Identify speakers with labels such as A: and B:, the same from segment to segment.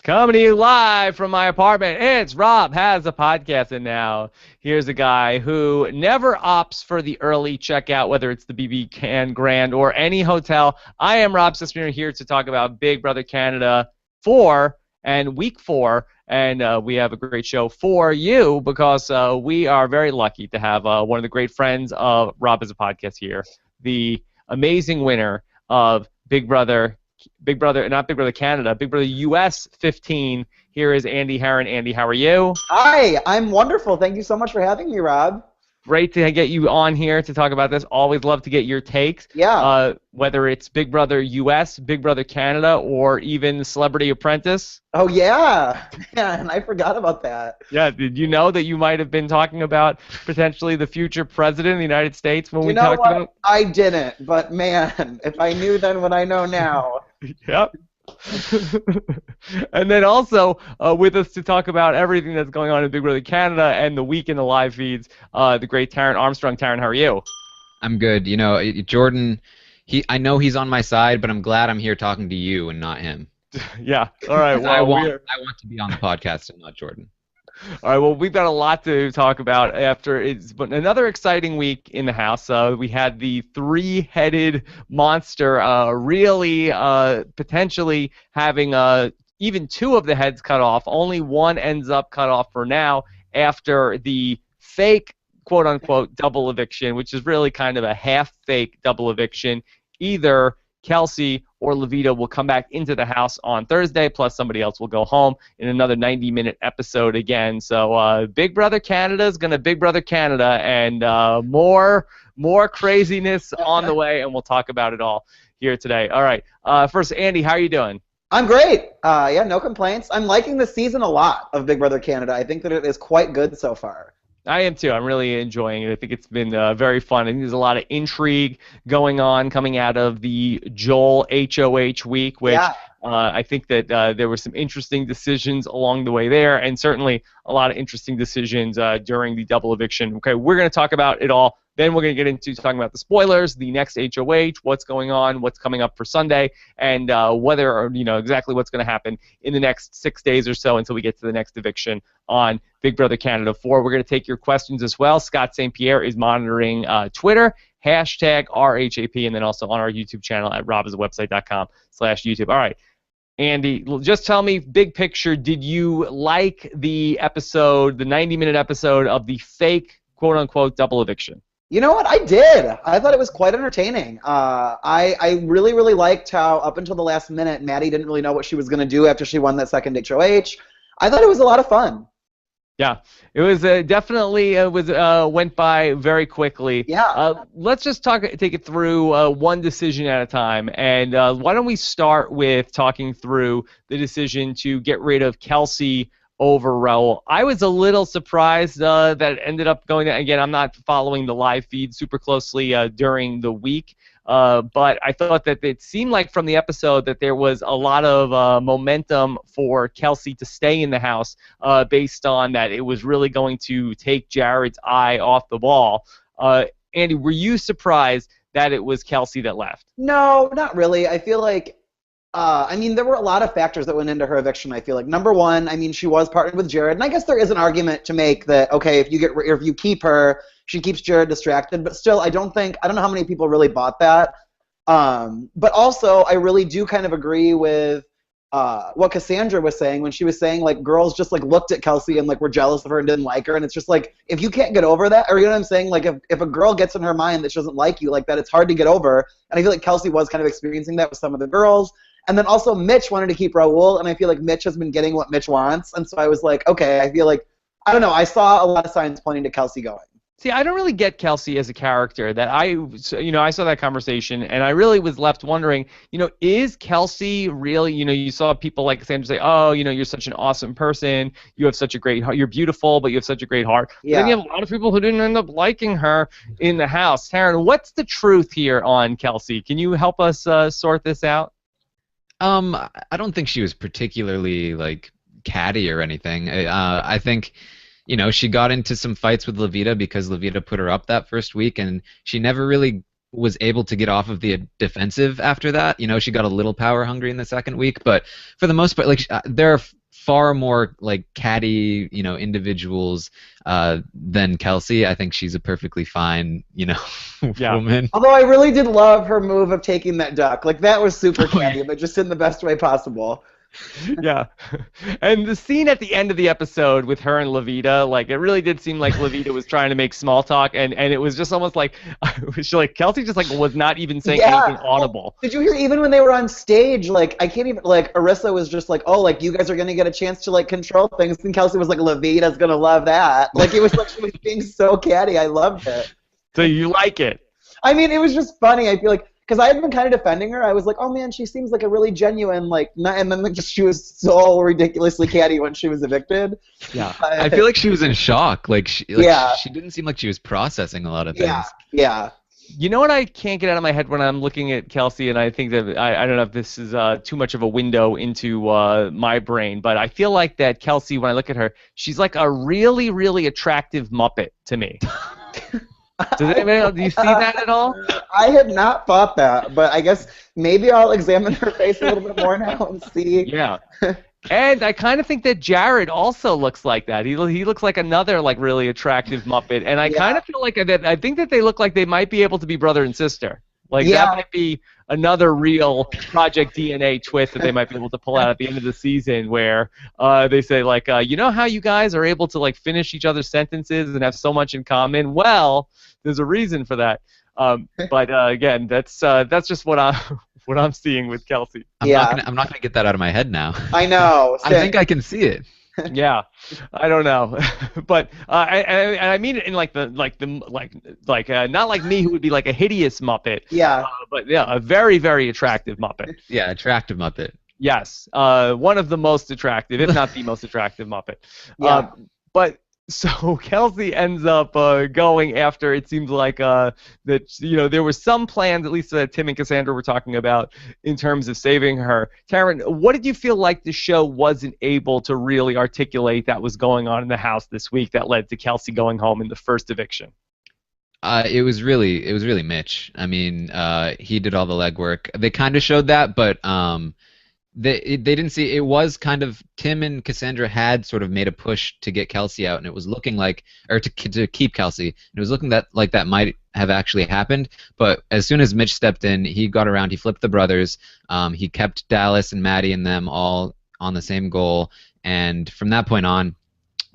A: Coming to you live from my apartment. It's Rob Has a Podcast, and now here's a guy who never opts for the early checkout, whether it's the BB Can Grand or any hotel. I am Rob Sisner here to talk about Big Brother Canada 4 and Week 4, and we have a great show for you because we are very lucky to have one of the great friends of Rob Has a Podcast here, the amazing winner of not Big Brother Canada, Big Brother US 15. Here is Andy Herron. Andy, how are you?
B: Hi, I'm wonderful. Thank you so much for having me, Rob.
A: Great to get you on here to talk about this. Always love to get your takes.
B: Yeah.
A: Whether it's Big Brother US, Big Brother Canada, or even Celebrity Apprentice.
B: Oh, yeah. Man, I forgot about that.
A: Yeah, did you know that you might have been talking about potentially the future president of the United States when we talked about?
B: I didn't, but man, if I knew then what I know now.
A: Yep. And then also with us to talk about everything that's going on in Big Brother Canada and the week in the live feeds, the great Taran Armstrong. Taran, how are you?
C: I'm good. You know, Jordan, I know he's on my side, but I'm glad I'm here talking to you and not him.
A: Yeah. All right. Well,
C: I want to be on the podcast and not Jordan.
A: All right, well, we've got a lot to talk about after it's but another exciting week in the house. We had the three-headed monster really potentially having even two of the heads cut off. Only one ends up cut off for now after the fake, quote-unquote, double eviction, which is really kind of a half-fake double eviction. Either Kelsey or Loveita will come back into the house on Thursday, plus somebody else will go home in another 90-minute episode again. So Big Brother Canada is going to Big Brother Canada, and more craziness on the way, and we'll talk about it all here today. All right. First, Andy, how are you doing?
B: I'm great. Yeah, no complaints. I'm liking the season a lot of Big Brother Canada. I think that it is quite good so far.
A: I am too. I'm really enjoying it. I think it's been very fun. I think there's a lot of intrigue going on coming out of the Joel HOH week, which I think that there were some interesting decisions along the way there, and certainly a lot of interesting decisions during the double eviction. Okay, we're going to talk about it all. Then we're going to get into talking about the spoilers, the next HOH, what's going on, what's coming up for Sunday, and whether or exactly what's going to happen in the next 6 days or so until we get to the next eviction on Big Brother Canada 4. We're going to take your questions as well. Scott St. Pierre is monitoring Twitter, hashtag RHAP, and then also on our YouTube channel at robisawebsite.com/YouTube. All right. Andy, just tell me, big picture, did you like the episode, the 90-minute episode of the fake, quote-unquote, double eviction?
B: You know what? I did. I thought it was quite entertaining. I really, really liked how up until the last minute, Maddie didn't really know what she was going to do after she won that second HOH. I thought it was a lot of fun.
A: Yeah, it was definitely went by very quickly.
B: Yeah.
A: Let's just take it through one decision at a time, and why don't we start with talking through the decision to get rid of Kelsey over Raul. I was a little surprised that it ended up going. Again, I'm not following the live feed super closely during the week. But I thought that it seemed like from the episode that there was a lot of momentum for Kelsey to stay in the house based on that it was really going to take Jared's eye off the ball. Andy, were you surprised that it was Kelsey that left?
B: No, not really. I feel like there were a lot of factors that went into her eviction, I feel like. Number one, she was partnered with Jared, and I guess there is an argument to make that, okay, if you keep her, she keeps Jared distracted, but still, I don't know how many people really bought that. But also, I really do kind of agree with what Cassandra was saying when she was saying, like, girls just, like, looked at Kelsey and, like, were jealous of her and didn't like her, and it's just, like, if you can't get over that, or you know what I'm saying, like, if a girl gets in her mind that she doesn't like you like that, it's hard to get over, and I feel like Kelsey was kind of experiencing that with some of the girls. And then also Mitch wanted to keep Raul, and I feel like Mitch has been getting what Mitch wants. And so I was like, okay, I feel like, I don't know, I saw a lot of signs pointing to Kelsey going.
A: See, I don't really get Kelsey as a character. That I saw that conversation, and I really was left wondering, is Kelsey really, you saw people like Sandra say, oh, you're such an awesome person, you have such a great heart, you're beautiful, but you have such a great heart. Yeah. Then you have a lot of people who didn't end up liking her in the house. Taryn, what's the truth here on Kelsey? Can you help us sort this out?
C: I don't think she was particularly, like, catty or anything. I think, she got into some fights with Loveita because Loveita put her up that first week, and she never really was able to get off of the defensive after that. You know, she got a little power hungry in the second week, but for the most part, like there are far more like catty, you know, individuals than Kelsey. I think she's a perfectly fine, you know, woman.
B: Although I really did love her move of taking that duck. Like that was super catty, but just in the best way possible.
A: Yeah. And the scene at the end of the episode with her and Levita, like, it really did seem like Levita was trying to make small talk, and it was just almost like, Kelsey just, like, was not even saying anything audible.
B: Did you hear, even when they were on stage, like, I can't even, like, Arissa was just like, oh, like, you guys are going to get a chance to, like, control things, and Kelsey was like, Levita's going to love that. Like, it was like she was being so catty. I loved it.
A: So you like it?
B: I mean, it was just funny. I feel like, because I had been kind of defending her. I was like, oh man, she seems like a really genuine, like, and then just she was so ridiculously catty when she was evicted.
C: Yeah. I feel like she was in shock. Like, she didn't seem like she was processing a lot of things.
B: Yeah.
A: You know what I can't get out of my head when I'm looking at Kelsey, and I think that, I don't know if this is too much of a window into my brain, but I feel like that Kelsey, when I look at her, she's like a really, really attractive Muppet to me. Do you see that at all?
B: I had not thought that, but I guess maybe I'll examine her face a little bit more now and see.
A: Yeah. And I kind of think that Jared also looks like that. He looks like another, like, really attractive Muppet, and I kind of feel like that. I think that they look like they might be able to be brother and sister. Like, that might be another real Project DNA twist that they might be able to pull out at the end of the season, where they say, like, you know how you guys are able to, like, finish each other's sentences and have so much in common? Well, there's a reason for that. But again, that's just what I'm seeing with Kelsey.
C: I'm not gonna get that out of my head now.
B: I know.
C: I think I can see it.
A: Yeah, I don't know, but I mean it in not like me, who would be like a hideous Muppet.
B: Yeah.
A: But yeah, a very, very attractive Muppet.
C: Yeah, attractive Muppet.
A: Yes, one of the most attractive, if not the most attractive Muppet.
B: Yeah.
A: But so Kelsey ends up going after, it seems like that, you know, there were some plans, at least that Tim and Cassandra were talking about, in terms of saving her. Taryn, what did you feel like the show wasn't able to really articulate that was going on in the house this week that led to Kelsey going home in the first eviction?
C: It was really Mitch. I mean, he did all the legwork. They kind of showed that, but they didn't see. It was kind of, Tim and Cassandra had sort of made a push to get Kelsey out, and it was looking like, or to keep Kelsey. It was looking like that might have actually happened. But as soon as Mitch stepped in, he got around. He flipped the brothers. He kept Dallas and Maddie and them all on the same goal, and from that point on,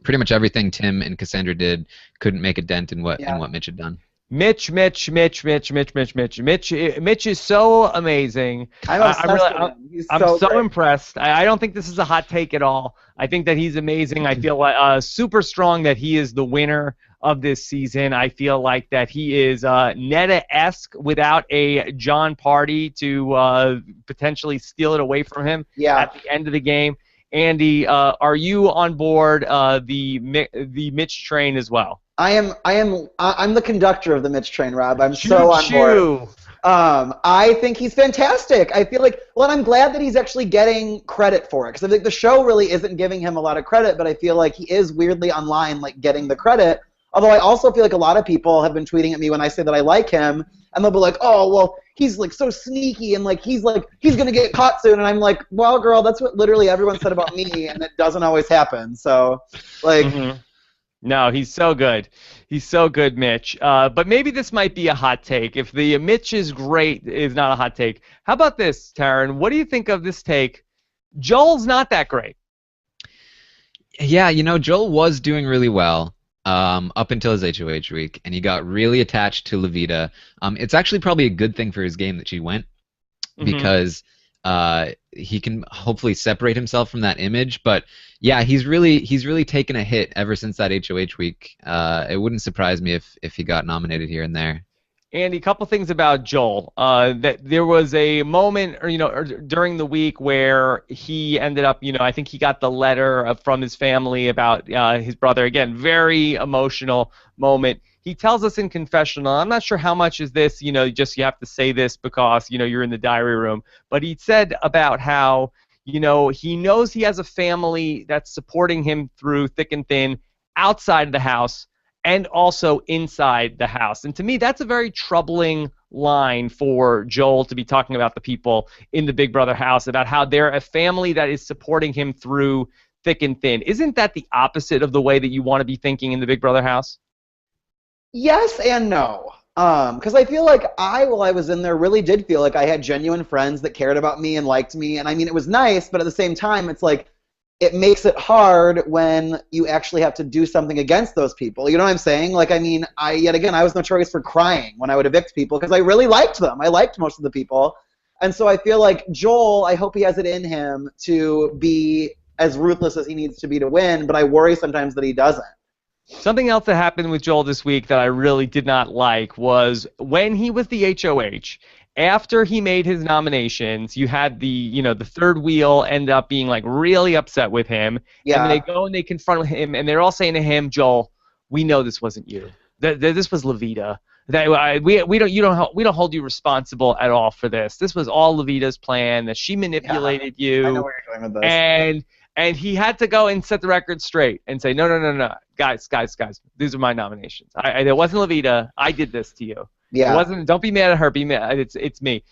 C: pretty much everything Tim and Cassandra did couldn't make a dent in what Mitch had done. Mitch
A: is so amazing. I'm so impressed. I don't think this is a hot take at all. I think that he's amazing. I feel like super strong that he is the winner of this season. I feel like that he is Neda-esque without a John Party to potentially steal it away from him at the end of the game. Andy, are you on board the Mitch train as well?
B: I'm the conductor of the Mitch train, Rob. I'm so on board. I think he's fantastic. I feel like, well, I'm glad that he's actually getting credit for it, because I think the show really isn't giving him a lot of credit, but I feel like he is weirdly online, like, getting the credit. Although I also feel like a lot of people have been tweeting at me when I say that I like him, and they'll be like, oh, well, he's, like, so sneaky, and, like, he's gonna get caught soon, and I'm like, well, girl, that's what literally everyone said about me, and it doesn't always happen. So, like... Mm-hmm.
A: No, he's so good. He's so good, Mitch. But maybe this might be a hot take. If the Mitch is great is not a hot take. How about this, Taryn? What do you think of this take? Joel's not that great.
C: Yeah, you know, Joel was doing really well up until his HOH week, and he got really attached to Levita. It's actually probably a good thing for his game that she went, because he can hopefully separate himself from that image. But yeah, he's really taken a hit ever since that HOH week. It wouldn't surprise me if he got nominated here and there.
A: Andy, a couple things about Joel. That there was a moment, during the week where he ended up, I think he got the letter from his family about his brother. Again, very emotional moment. He tells us in confessional, I'm not sure how much is this, just you have to say this because, you're in the diary room. But he said about how, he knows he has a family that's supporting him through thick and thin outside of the house and also inside the house. And to me, that's a very troubling line for Joel to be talking about the people in the Big Brother house, about how they're a family that is supporting him through thick and thin. Isn't that the opposite of the way that you want to be thinking in the Big Brother house?
B: Yes and no. Because I feel like while I was in there, really did feel like I had genuine friends that cared about me and liked me. And I mean, it was nice, but at the same time, it's like, it makes it hard when you actually have to do something against those people. You know what I'm saying? Like, I mean, yet again, I was notorious for crying when I would evict people because I really liked them. I liked most of the people. And so I feel like Joel, I hope he has it in him to be as ruthless as he needs to be to win, but I worry sometimes that he doesn't.
A: Something else that happened with Joel this week that I really did not like was when he was the HOH, after he made his nominations, you had the third wheel end up being like really upset with him.
B: Yeah.
A: And they go and they confront him, and they're all saying to him, Joel, we know this wasn't you. This was Levita. We don't hold you responsible at all for this. This was all Levita's plan. That she manipulated you.
B: I know where you're going with this.
A: And he had to go and set the record straight and say, no, guys, these are my nominations. It wasn't Levita. I did this to you.
B: Yeah.
A: It wasn't. Don't be mad at her. Be mad. It's me.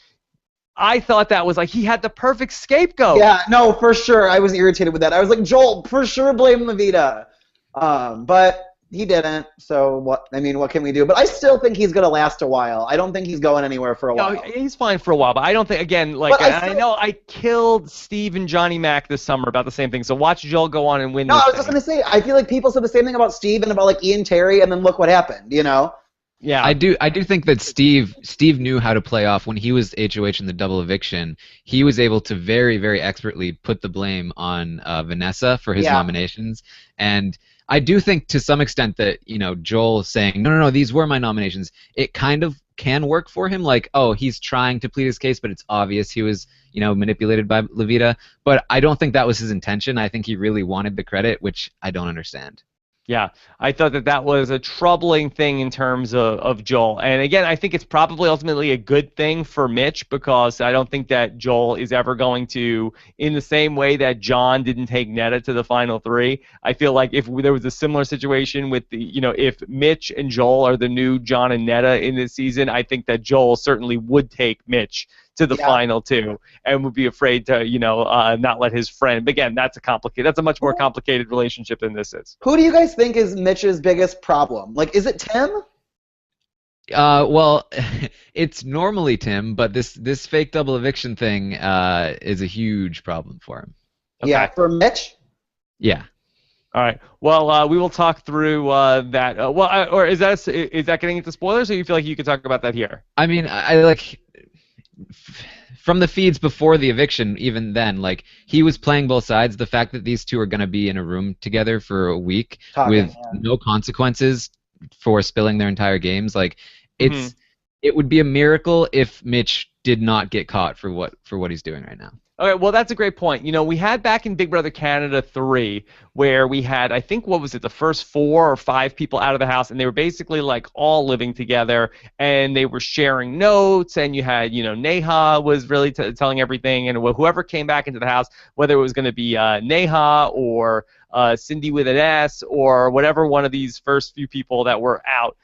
A: I thought that was like he had the perfect scapegoat.
B: Yeah, no, for sure. I was irritated with that. I was like, Joel, for sure blame Levita. But he didn't. So what can we do? But I still think he's going to last a while. I don't think he's going anywhere for a while.
A: No, he's fine for a while, but I don't think, again, like, I know I killed Steve and Johnny Mac this summer about the same thing, so watch Joel go on and win
B: No,
A: this
B: I was just going to say, I feel like people said the same thing about Steve and about, like, Ian Terry, and then look what happened, you know?
A: Yeah.
C: I do think that Steve knew how to play off when he was HOH in the double eviction. He was able to very, very expertly put the blame on Vanessa for his nominations. And I do think to some extent that, Joel saying, no, these were my nominations, it kind of can work for him. Like, oh, he's trying to plead his case, but it's obvious he was, manipulated by Levita. But I don't think that was his intention. I think he really wanted the credit, which I don't understand.
A: Yeah, I thought that was a troubling thing in terms of Joel. And again, I think it's probably ultimately a good thing for Mitch, because I don't think that Joel is ever going to, in the same way that John didn't take Netta to the final three, I feel like if there was a similar situation with if Mitch and Joel are the new John and Netta in this season, I think that Joel certainly would take Mitch to the final two, and would be afraid to, not let his friend. But again, that's a much more complicated relationship than this is.
B: Who do you guys think is Mitch's biggest problem? Like, is it Tim?
C: Well, it's normally Tim, but this fake double eviction thing is a huge problem for him.
A: Okay.
B: Yeah, for Mitch?
C: Yeah.
A: All right. Well, we will talk through that. Or is that getting into spoilers, or you feel like you could talk about that here?
C: I mean, I like from the feeds before the eviction, even then, like, he was playing both sides. The fact that these two are going to be in a room together for a week with no consequences for spilling their entire games, like, it would be a miracle if Mitch did not get caught for what he's doing right now.
A: Okay, well, that's a great point. We had back in Big Brother Canada 3 where we had, I think, what was it, the first 4 or 5 people out of the house, and they were basically like all living together, and they were sharing notes, and you had, Neha was really telling everything, and whoever came back into the house, whether it was going to be Neha or Cindy with an S or whatever one of these first few people that were out,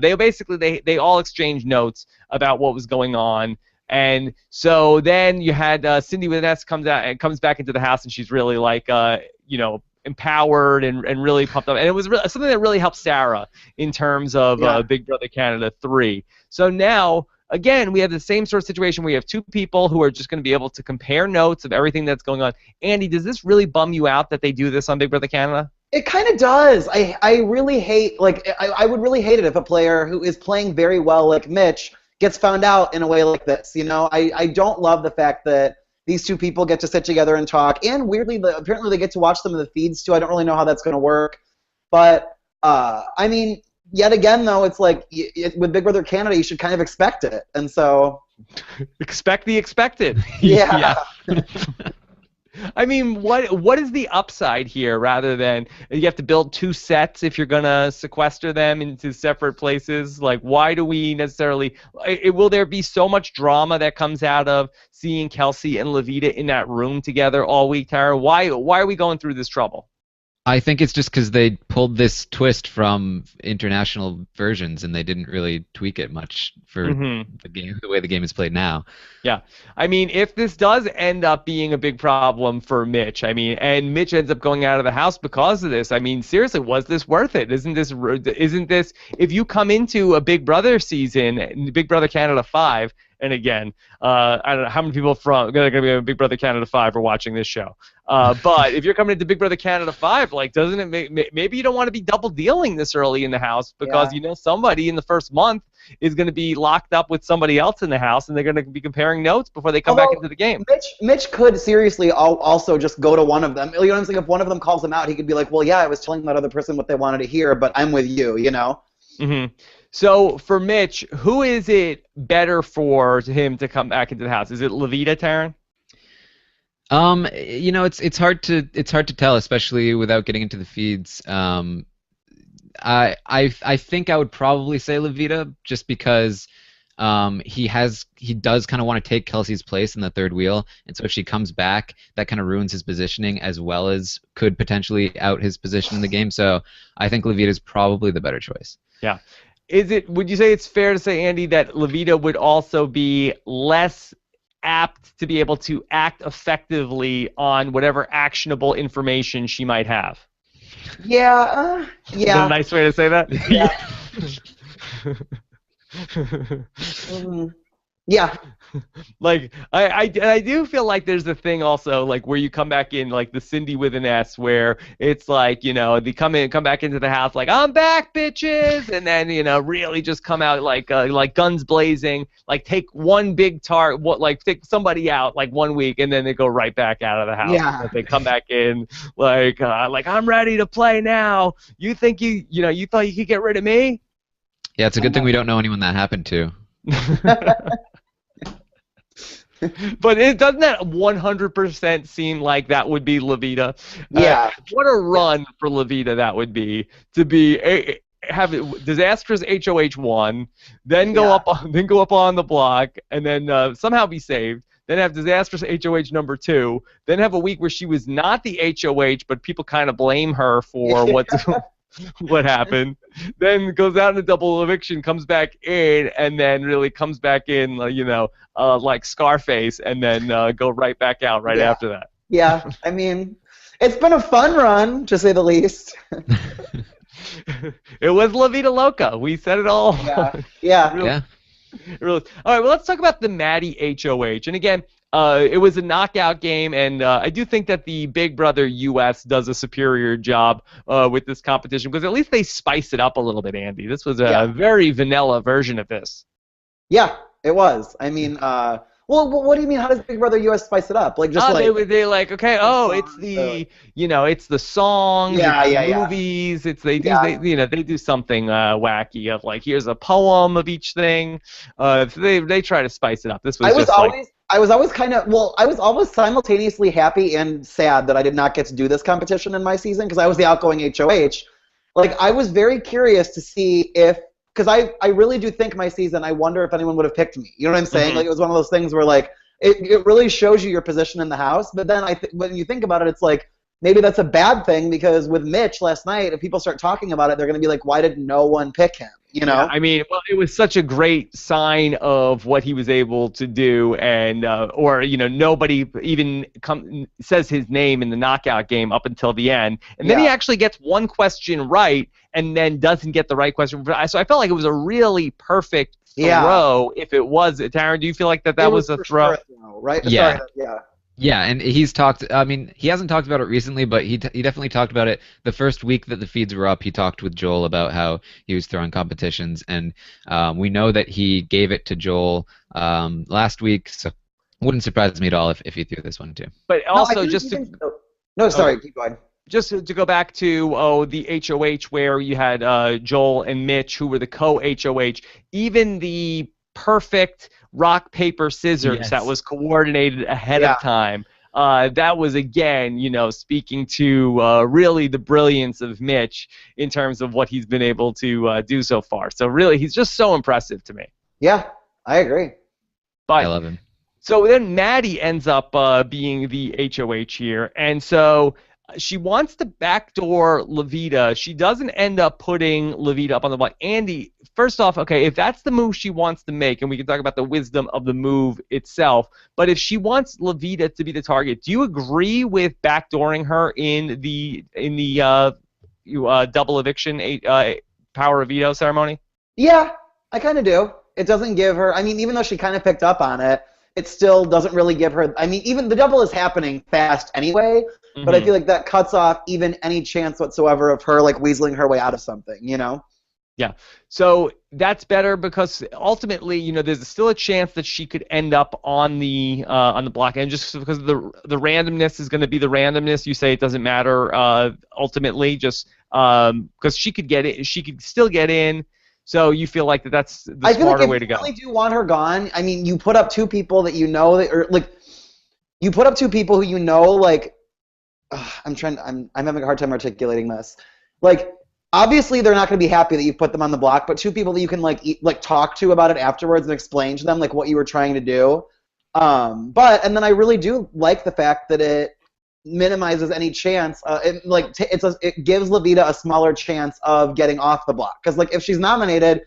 A: they all exchanged notes about what was going on. And so then you had Cindy with an S comes back into the house, and she's really like, empowered and really pumped up. And it was something that really helped Sarah in terms of Big Brother Canada 3. So now, again, we have the same sort of situation where you have two people who are just going to be able to compare notes of everything that's going on. Andy, does this really bum you out that they do this on Big Brother Canada?
B: It kind of does. I really hate, I would really hate it if a player who is playing very well like Mitch gets found out in a way like this. I don't love the fact that these two people get to sit together and talk, and weirdly, apparently they get to watch some of the feeds too. I don't really know how that's going to work, but I mean, yet again though, it's like with Big Brother Canada, you should kind of expect it, and so
A: expect the expected.
B: Yeah.
A: I mean, what is the upside here, rather than you have to build 2 sets if you're going to sequester them into separate places? Like, why do we necessarily will there be so much drama that comes out of seeing Kelsey and Levita in that room together all week, Tara? Why are we going through this trouble?
C: I think it's just because they pulled this twist from international versions and they didn't really tweak it much for the game, the way the game is played now.
A: Yeah. I mean, if this does end up being a big problem for Mitch, I mean, and Mitch ends up going out of the house because of this, I mean, seriously, was this worth it? Isn't this, if you come into a Big Brother season, Big Brother Canada 5, and again, I don't know how many people from going to be a Big Brother Canada 5 are watching this show. But if you're coming into Big Brother Canada 5, like, doesn't it maybe you don't want to be double dealing this early in the house because you know somebody in the first month is going to be locked up with somebody else in the house, and they're going to be comparing notes before they come back into the game.
B: Mitch could seriously also just go to one of them. You know what I'm saying? If one of them calls him out, he could be like, well, yeah, I was telling that other person what they wanted to hear, but I'm with you, you know?
A: Mm-hmm. So for Mitch, who is it better for him to come back into the house? Is it Loveita, Taryn?
C: You know, it's hard to tell, especially without getting into the feeds. I think I would probably say Loveita just because he does kind of want to take Kelsey's place in the third wheel, and so if she comes back, that kind of ruins his positioning as well as could potentially out his position in the game. So I think Loveita is probably the better choice.
A: Yeah. Would you say it's fair to say, Andy, that Loveita would also be less apt to be able to act effectively on whatever actionable information she might have?
B: Yeah.
A: Is that a nice way to say that?
B: Yeah. Yeah.
A: Like I do feel like there's a thing also like where you come back in like the Cindy with an S where it's like, you know, they come back into the house like, I'm back, bitches, and then, you know, really just come out like guns blazing, like take one big take somebody out like 1 week and then they go right back out of the house.
B: Yeah.
A: They come back in like I'm ready to play now. You think you thought you could get rid of me?
C: Yeah, it's a good thing we don't know anyone that happened to.
A: But it doesn't that 100% seem like that would be Loveita?
B: Yeah.
A: What a run for Loveita that would be to have disastrous HOH 1, then go up on the block, and then somehow be saved. Then have disastrous HOH number 2. Then have a week where she was not the HOH, but people kind of blame her for what happened. Then goes out in a double eviction, comes back in, and then really comes back in, like Scarface, and then go right back out after that.
B: Yeah, I mean, it's been a fun run, to say the least.
A: It was La Vida Loca. We said it all.
B: Yeah.
A: Really. All right, well, let's talk about the Maddie HOH. And again, it was a knockout game, and I do think that the Big Brother US does a superior job with this competition because at least they spice it up a little bit, Andy. This was a very vanilla version of this.
B: Yeah, it was. I mean, well, what do you mean? How does Big Brother US spice it up? Like just
A: they like okay, it's the it's the songs, movies. They do something wacky of like here's a poem of each thing. So they try to spice it up. This was
B: I was always simultaneously happy and sad that I did not get to do this competition in my season because I was the outgoing HOH. Like I was very curious to see if. Because I really do think my season, I wonder if anyone would have picked me. You know what I'm saying? Mm-hmm. Like, it was one of those things where, like, it really shows you your position in the house. But then when you think about it, it's like, maybe that's a bad thing because with Mitch last night, if people start talking about it, they're going to be like, why did no one pick him? You know?
A: Yeah, I mean, well, it was such a great sign of what he was able to do, and nobody even says his name in the knockout game up until the end, and then he actually gets one question right, and then doesn't get the right question. So I felt like it was a really perfect throw. If it was, Taryn, do you feel like that was a throw?
B: Sure, right?
C: Yeah.
B: Sorry,
C: Yeah, and he's talked. I mean, he hasn't talked about it recently, but he definitely talked about it the first week that the feeds were up. He talked with Joel about how he was throwing competitions, and we know that he gave it to Joel last week. So it wouldn't surprise me at all if he threw this one too.
A: But also,
B: keep going.
A: Just to go back to the HOH where you had Joel and Mitch who were the co-HOH, even the perfect rock, paper, scissors that was coordinated ahead of time. That was, again, speaking to really the brilliance of Mitch in terms of what he's been able to do so far. So really, he's just so impressive to me.
B: Yeah, I agree.
C: I love him.
A: So then Maddie ends up being the HOH here. And so She wants to backdoor Levita. She doesn't end up putting Levita up on the block. Andy, first off, okay, if that's the move she wants to make, and we can talk about the wisdom of the move itself, but if she wants Levita to be the target, do you agree with backdooring her in the double eviction power of veto ceremony?
B: Yeah, I kind of do. It doesn't give her. I mean, even though she kind of picked up on it, it still doesn't really give her. I mean, even the double is happening fast anyway. But I feel like that cuts off even any chance whatsoever of her like weaseling her way out of something, you know?
A: Yeah. So that's better because ultimately, you know, there's still a chance that she could end up on the block, and just because the randomness is going to be the randomness. You say it doesn't matter ultimately, just because she could get it, she could still get in. So you feel like that's the smarter way to go.
B: I really do want her gone. I mean, you put up two people that you know that, or like, you put up two people who you know like. I'm having a hard time articulating this. Like, obviously they're not going to be happy that you put them on the block, but two people that you can like talk to about it afterwards and explain to them like what you were trying to do. And then I really do like the fact that it minimizes any chance. It gives Levita a smaller chance of getting off the block, because like if she's nominated,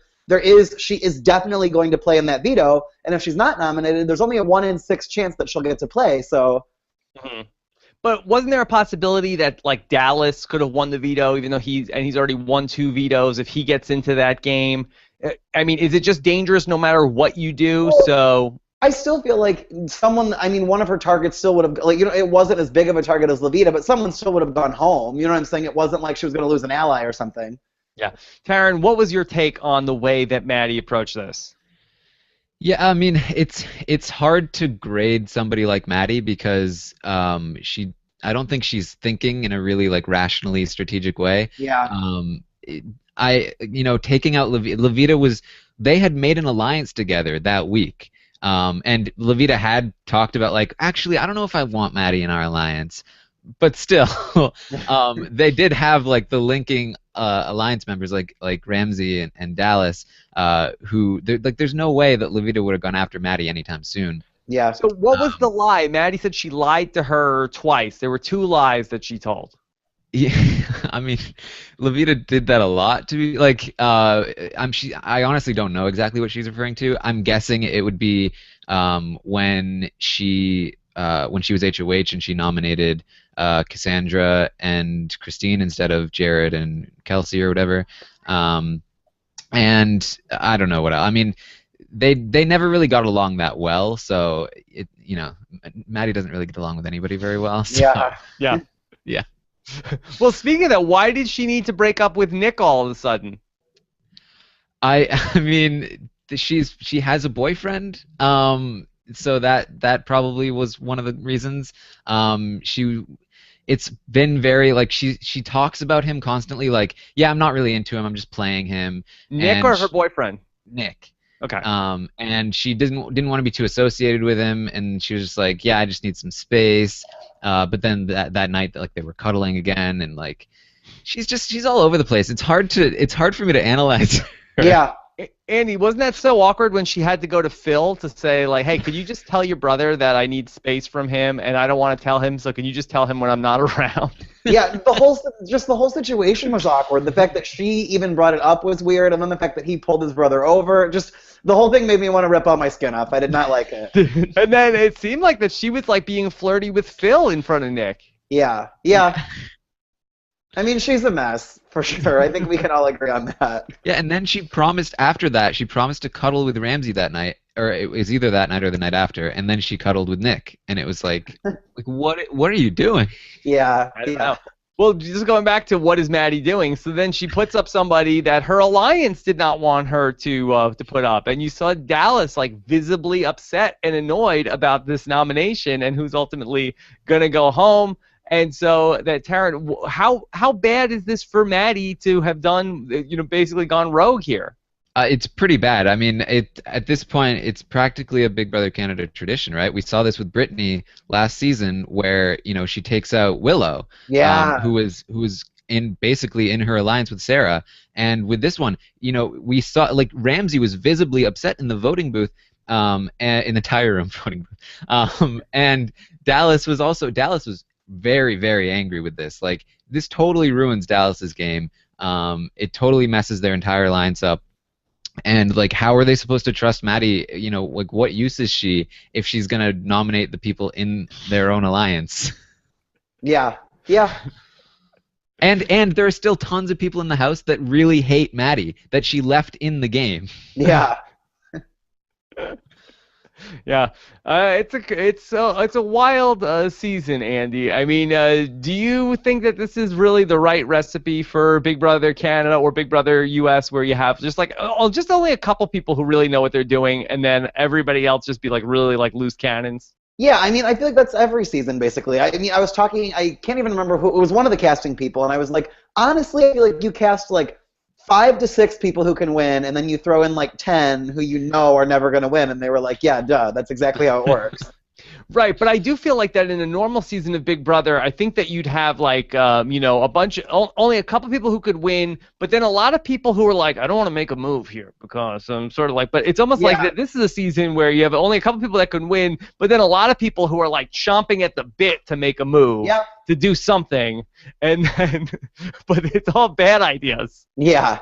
B: she is definitely going to play in that veto, and if she's not nominated, there's only a 1 in 6 chance that she'll get to play. So.
A: Mm-hmm. But wasn't there a possibility that like Dallas could have won the veto, even though he's already won 2 vetoes if he gets into that game? I mean, is it just dangerous no matter what you do? So
B: I still feel like one of her targets still would have, like, you know, it wasn't as big of a target as Levita, but someone still would have gone home. You know what I'm saying? It wasn't like she was going to lose an ally or something.
A: Yeah. Taryn, what was your take on the way that Maddie approached this?
C: Yeah, I mean, it's hard to grade somebody like Maddie because I don't think she's thinking in a really like rationally strategic way.
B: Yeah.
C: Taking out Levita they had made an alliance together that week. And Levita had talked about like, actually, I don't know if I want Maddie in our alliance, but still, they did have like the linking alliance members like Ramsey and Dallas, who there's no way that Levita would have gone after Maddie anytime soon.
B: Yeah.
A: So what was the lie? Maddie said she lied to her twice. There were 2 lies that she told.
C: Yeah, I mean, Levita did that a lot. To be like, I honestly don't know exactly what she's referring to. I'm guessing it would be when she was HOH and she nominated Cassandra and Christine instead of Jared and Kelsey or whatever. And I don't know what else. I mean, they never really got along that well. So Maddie doesn't really get along with anybody very well. So.
A: Yeah.
C: Yeah.
A: Well, speaking of that, why did she need to break up with Nick all of a sudden?
C: I mean, she has a boyfriend. So that probably was one of the reasons. It's been very like she talks about him constantly. Like, yeah, I'm not really into him. I'm just playing him.
A: Nick or her boyfriend?
C: Nick.
A: Okay.
C: And she didn't want to be too associated with him, and she was just like, yeah, I just need some space. But then that night, like they were cuddling again, and like she's all over the place. It's hard for me to analyze her.
B: Yeah.
A: Andy, wasn't that so awkward when she had to go to Phil to say, like, hey, could you just tell your brother that I need space from him and I don't want to tell him, so can you just tell him when I'm not around?
B: Yeah, the whole situation was awkward. The fact that she even brought it up was weird, and then the fact that he pulled his brother over, just the whole thing made me want to rip all my skin off. I did not like it.
A: And then it seemed like that she was like being flirty with Phil in front of Nick.
B: Yeah. I mean, she's a mess, for sure. I think we can all agree on that.
C: Yeah, and then she promised to cuddle with Ramsey that night, or it was either that night or the night after, and then she cuddled with Nick, and it was like what are you doing?
B: Yeah.
A: I don't know. Well, just going back to what is Maddie doing, so then she puts up somebody that her alliance did not want her to put up, and you saw Dallas like visibly upset and annoyed about this nomination and who's ultimately going to go home. And so that Taryn, how bad is this for Maddie to have done, basically gone rogue here?
C: It's pretty bad. I mean, at this point, it's practically a Big Brother Canada tradition, right? We saw this with Brittany last season, where she takes out Willow, who was basically in her alliance with Sarah, and with this one, we saw like Ramsey was visibly upset in the voting booth, and in the tire room voting booth, and Dallas was very, very angry with this. Like, this totally ruins Dallas's game. It totally messes their entire lines up. And, like, how are they supposed to trust Maddie? You know, like, what use is she if she's going to nominate the people in their own alliance?
B: Yeah.
C: And there are still tons of people in the house that really hate Maddie, that she left in the game.
B: Yeah.
A: Yeah, it's a wild season, Andy. I mean, do you think that this is really the right recipe for Big Brother Canada or Big Brother US, where you have just like just only a couple people who really know what they're doing, and then everybody else just be like really like loose cannons?
B: Yeah, I mean, I feel like that's every season, basically. I mean, I was talking, I can't even remember who, it was one of the casting people, and I was like, honestly, I feel like you cast like 5 to 6 people who can win, and then you throw in like 10 who you know are never going to win, and they were like, yeah, duh, that's exactly how it works.
A: Right, but I do feel like that in a normal season of Big Brother, I think that you'd have like, a bunch, only a couple people who could win, but then a lot of people who are like, I don't want to make a move here because I'm sort of like, but it's almost like that this is a season where you have only a couple people that can win, but then a lot of people who are like chomping at the bit to make a move, to do something, and then, but it's all bad ideas.
B: Yeah.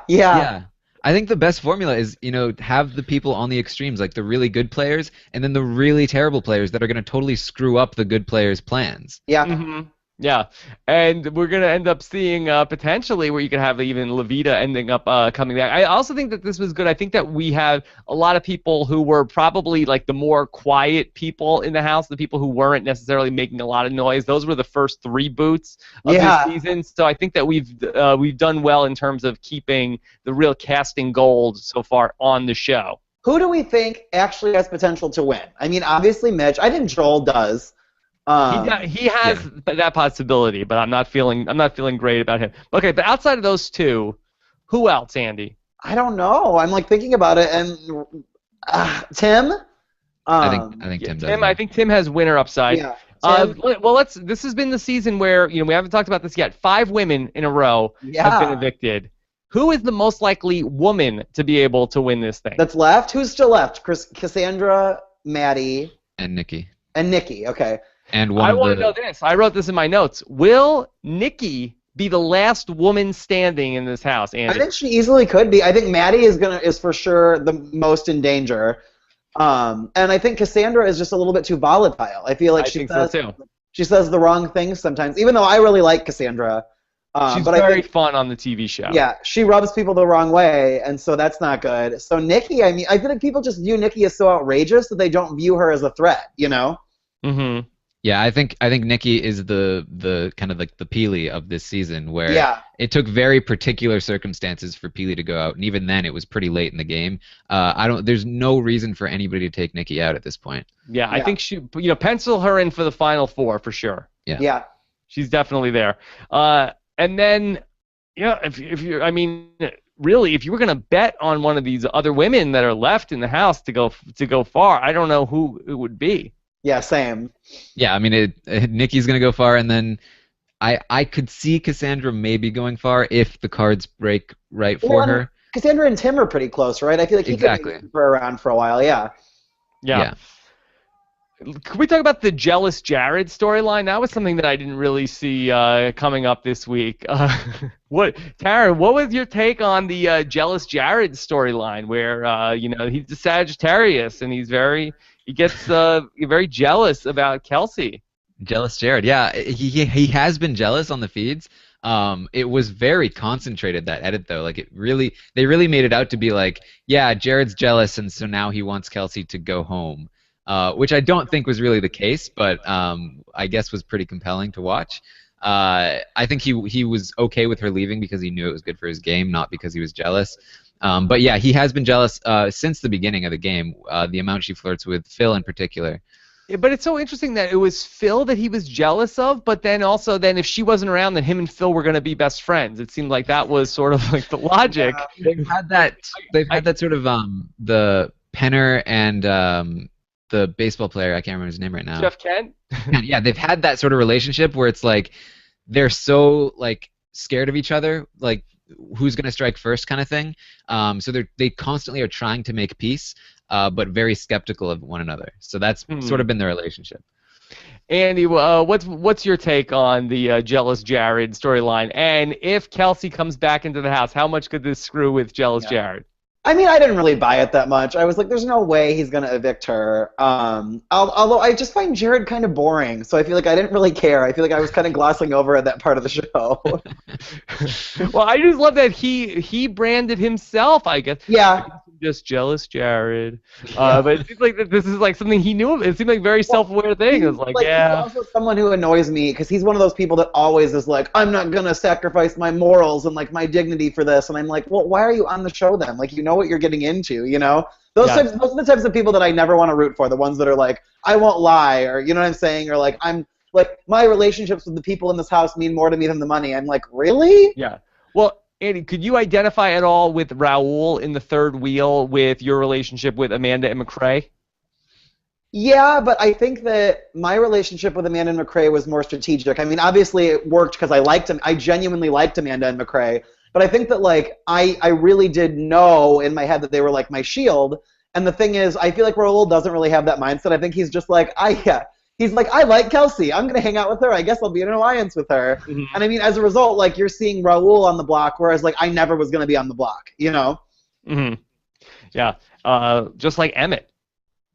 C: I think the best formula is, have the people on the extremes, like the really good players, and then the really terrible players that are going to totally screw up the good players' plans.
B: Yeah.
A: Mm-hmm. Yeah, and we're going to end up seeing potentially where you could have even Levita ending up coming back. I also think that this was good. I think that we had a lot of people who were probably like the more quiet people in the house, the people who weren't necessarily making a lot of noise. Those were the first 3 boots of this season. So I think that we've done well in terms of keeping the real casting gold so far on the show.
B: Who do we think actually has potential to win? I mean, obviously Mitch. I think Joel does.
A: He has that possibility, but I'm not feeling great about him. Okay, but outside of those 2, who else, Andy?
B: I don't know. I'm like thinking about it, and Tim.
C: I think Tim does.
A: I think Tim has winner upside.
B: Yeah.
A: Well, this has been the season where we haven't talked about this yet. 5 women in a row have been evicted. Who is the most likely woman to be able to win this thing?
B: That's left. Who's still left? Cassandra, Maddie,
C: and Nikki.
B: Okay.
C: And
A: I want to know this. I wrote this in my notes. Will Nikki be the last woman standing in this house, Andy?
B: I think she easily could be. I think Maddie is for sure the most in danger. And I think Cassandra is just a little bit too volatile. I feel like she says the wrong things sometimes, even though I really like Cassandra.
A: She's very fun on the TV show.
B: Yeah, she rubs people the wrong way, and so that's not good. So Nikki, I mean, I feel like people just view Nikki as so outrageous that they don't view her as a threat,
A: Mm-hmm.
C: Yeah, I think Nikki is the kind of like the Peely of this season, where it took very particular circumstances for Peely to go out, and even then it was pretty late in the game. There's no reason for anybody to take Nikki out at this point.
A: Yeah, I think she, pencil her in for the final 4 for sure.
B: Yeah.
A: She's definitely there. And then, if you, I mean, really, if you were gonna bet on one of these other women that are left in the house to go far, I don't know who it would be.
B: Yeah, same.
C: Yeah, I mean, Nikki's going to go far, and then I could see Cassandra maybe going far if the cards break right for her.
B: Cassandra and Tim are pretty close, right? I feel like he could be around for a while, yeah.
A: Can we talk about the jealous Jared storyline? That was something that I didn't really see coming up this week. Taryn, what was your take on the jealous Jared storyline, where he's a Sagittarius and he gets very jealous about Kelsey?
C: Jealous Jared, yeah, he has been jealous on the feeds. It was very concentrated, that edit, though. Like, they really made it out to be like, yeah, Jared's jealous, and so now he wants Kelsey to go home. Which I don't think was really the case, but I guess was pretty compelling to watch. I think he was okay with her leaving because he knew it was good for his game, not because he was jealous. But yeah, he has been jealous since the beginning of the game, the amount she flirts with Phil in particular.
A: Yeah, but it's so interesting that it was Phil that he was jealous of, but then also if she wasn't around, then him and Phil were going to be best friends. It seemed like that was sort of like the logic.
C: Yeah, they've had that sort of the Penner and the baseball player, I can't remember his name right now.
A: Jeff Kent?
C: Yeah, they've had that sort of relationship where it's like they're so like scared of each other, like who's going to strike first kind of thing. So they constantly are trying to make peace, but very skeptical of one another. So that's sort of been their relationship.
A: Andy, what's your take on the jealous Jared storyline? And if Kelsey comes back into the house, how much could this screw with jealous Jared?
B: I mean, I didn't really buy it that much. I was like, there's no way he's going to evict her. Although I just find Jared kind of boring, so I feel like I didn't really care. I feel like I was kind of glossing over at that part of the show.
A: Well, I just love that he branded himself, I guess.
B: Yeah.
A: Just jealous Jared. But it seems like this is like something he knew of. It seemed like a very self-aware thing. It was like, yeah.
B: He's also someone who annoys me because he's one of those people that always is like, I'm not going to sacrifice my morals and like my dignity for this. And I'm like, well, why are you on the show then? Like, you know what you're getting into, you know? Those are the types of people that I never want to root for, the ones that are like, I won't lie, or you know what I'm saying? Or like, I'm like, my relationships with the people in this house mean more to me than the money. I'm like, really?
A: Yeah. Well, Andy, could you identify at all with Raul in the third wheel with your relationship with Amanda and McCrae?
B: Yeah, but I think that my relationship with Amanda and McCrae was more strategic. I mean, obviously it worked because I liked him. I genuinely liked Amanda and McCrae. But I think that, like, I really did know in my head that they were, like, my shield. And the thing is, I feel like Raul doesn't really have that mindset. I think he's just like, he's like, I like Kelsey. I'm going to hang out with her. I guess I'll be in an alliance with her. Mm-hmm. And I mean, as a result, like, you're seeing Raul on the block, whereas, like, I never was going to be on the block, you know?
A: Mm-hmm. Yeah. Just like Emmett.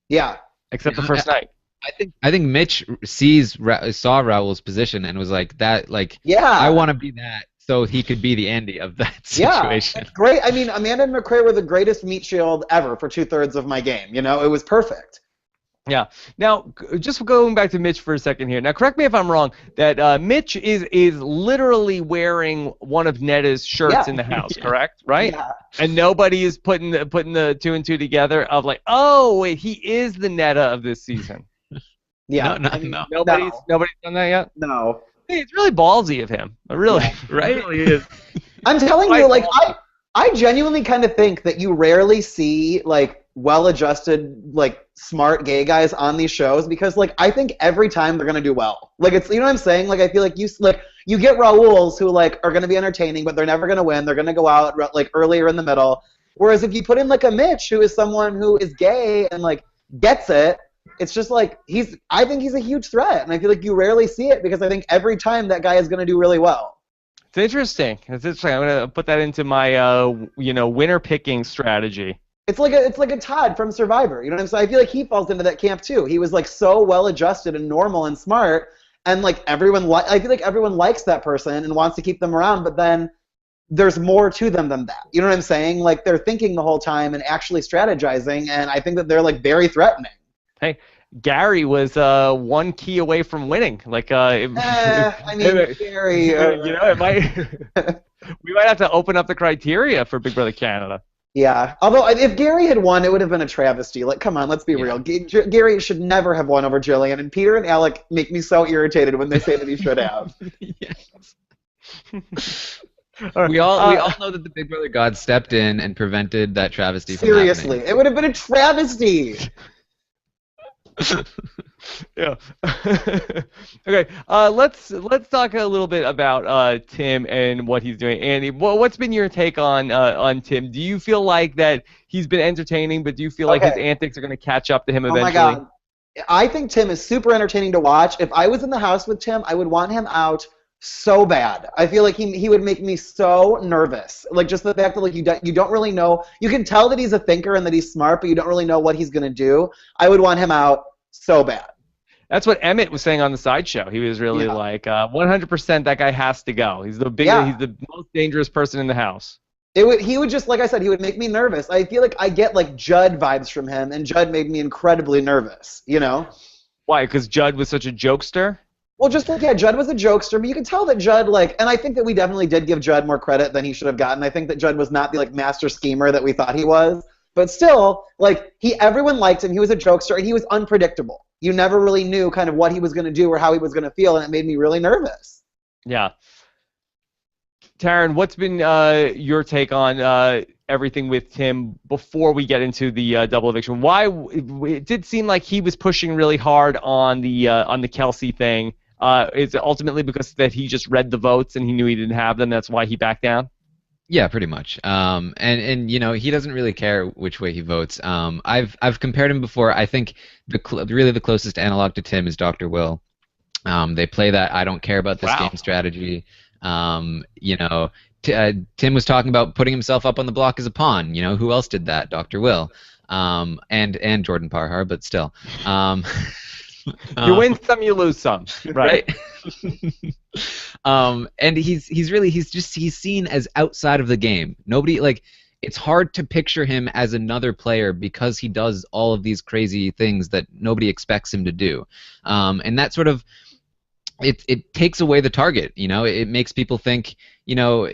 B: Yeah.
A: Except the first night.
C: I think Mitch saw Raul's position and was like, that, like,
B: yeah,
C: I want to be that, so he could be the Andy of that situation.
B: Yeah, that's great. I mean, Amanda and McCrae were the greatest meat shield ever for 2/3 of my game. You know, it was perfect.
A: Yeah. Now, just going back to Mitch for a second here. Now, correct me if I'm wrong. That Mitch is literally wearing one of Netta's shirts in the house, correct? Right?
B: Yeah.
A: And nobody is putting the two and two together of like, oh wait, he is the Netta of this season.
B: Yeah.
A: No. Nobody's done that yet.
B: No.
A: Hey, it's really ballsy of him. Really, right? It really is.
B: I'm telling you, like, I genuinely kind of think that you rarely see like well-adjusted, like smart gay guys on these shows because, like, I think every time they're gonna do well. Like, it's, you know what I'm saying? Like, I feel like you get Raul's who like are gonna be entertaining, but they're never gonna win. They're gonna go out like earlier in the middle. Whereas if you put in like a Mitch who is someone who is gay and like gets it, it's just like I think he's a huge threat, and I feel like you rarely see it because I think every time that guy is gonna do really well.
A: It's interesting. I'm gonna put that into my winner picking strategy.
B: It's like a Todd from Survivor. You know what I'm saying? I feel like he falls into that camp too. He was like so well adjusted and normal and smart, and like I feel like everyone likes that person and wants to keep them around. But then there's more to them than that. You know what I'm saying? Like they're thinking the whole time and actually strategizing, and I think that they're like very threatening.
A: Hey, Gary was one key away from winning. Like, I mean,
B: Gary.
A: It might. We might have to open up the criteria for Big Brother Canada.
B: Yeah, although if Gary had won, it would have been a travesty. Like, come on, let's be real. Gary should never have won over Jillian, and Peter and Alec make me so irritated when they say that he should have.
C: We all know that the Big Brother God stepped in and prevented that travesty from happening.
B: Seriously, it would have been a travesty.
A: Yeah. Okay. Let's talk a little bit about Tim and what he's doing. Andy, what's been your take on Tim? Do you feel like that he's been entertaining, but do you feel like his antics are going to catch up to him eventually?
B: Oh my God. I think Tim is super entertaining to watch. If I was in the house with Tim, I would want him out so bad. I feel like he would make me so nervous. Like just the fact that like you don't really know. You can tell that he's a thinker and that he's smart, but you don't really know what he's going to do. I would want him out so bad.
A: That's what Emmett was saying on the sideshow. He was really like, 100% that guy has to go. He's the he's the most dangerous person in the house.
B: He would just, like I said, he would make me nervous. I feel like I get like Judd vibes from him, and Judd made me incredibly nervous, you know?
A: Why? Because Judd was such a jokester?
B: Well, just like, Judd was a jokester, but you can tell that Judd, like, and I think that we definitely did give Judd more credit than he should have gotten. I think that Judd was not the, like, master schemer that we thought he was. But still, like, everyone liked him. He was a jokester, and he was unpredictable. You never really knew kind of what he was going to do or how he was going to feel, and it made me really nervous. Yeah.
A: Taryn, what's been your take on everything with Tim before we get into the double eviction? Why it did seem like he was pushing really hard on the Kelsey thing. Is it ultimately because that he just read the votes and he knew he didn't have them? That's why he backed down?
C: Yeah, pretty much. And you know, he doesn't really care which way he votes. I've compared him before. I think really the closest analog to Tim is Dr. Will. They play that I don't care about this game strategy. You know, Tim was talking about putting himself up on the block as a pawn. You know, who else did that? Dr. Will. And Jordan Parhar, but still.
A: You win some, you lose some, right?
C: And he's seen as outside of the game. Nobody, like, it's hard to picture him as another player because he does all of these crazy things that nobody expects him to do. And that sort of it takes away the target. You know, it makes people think, you know,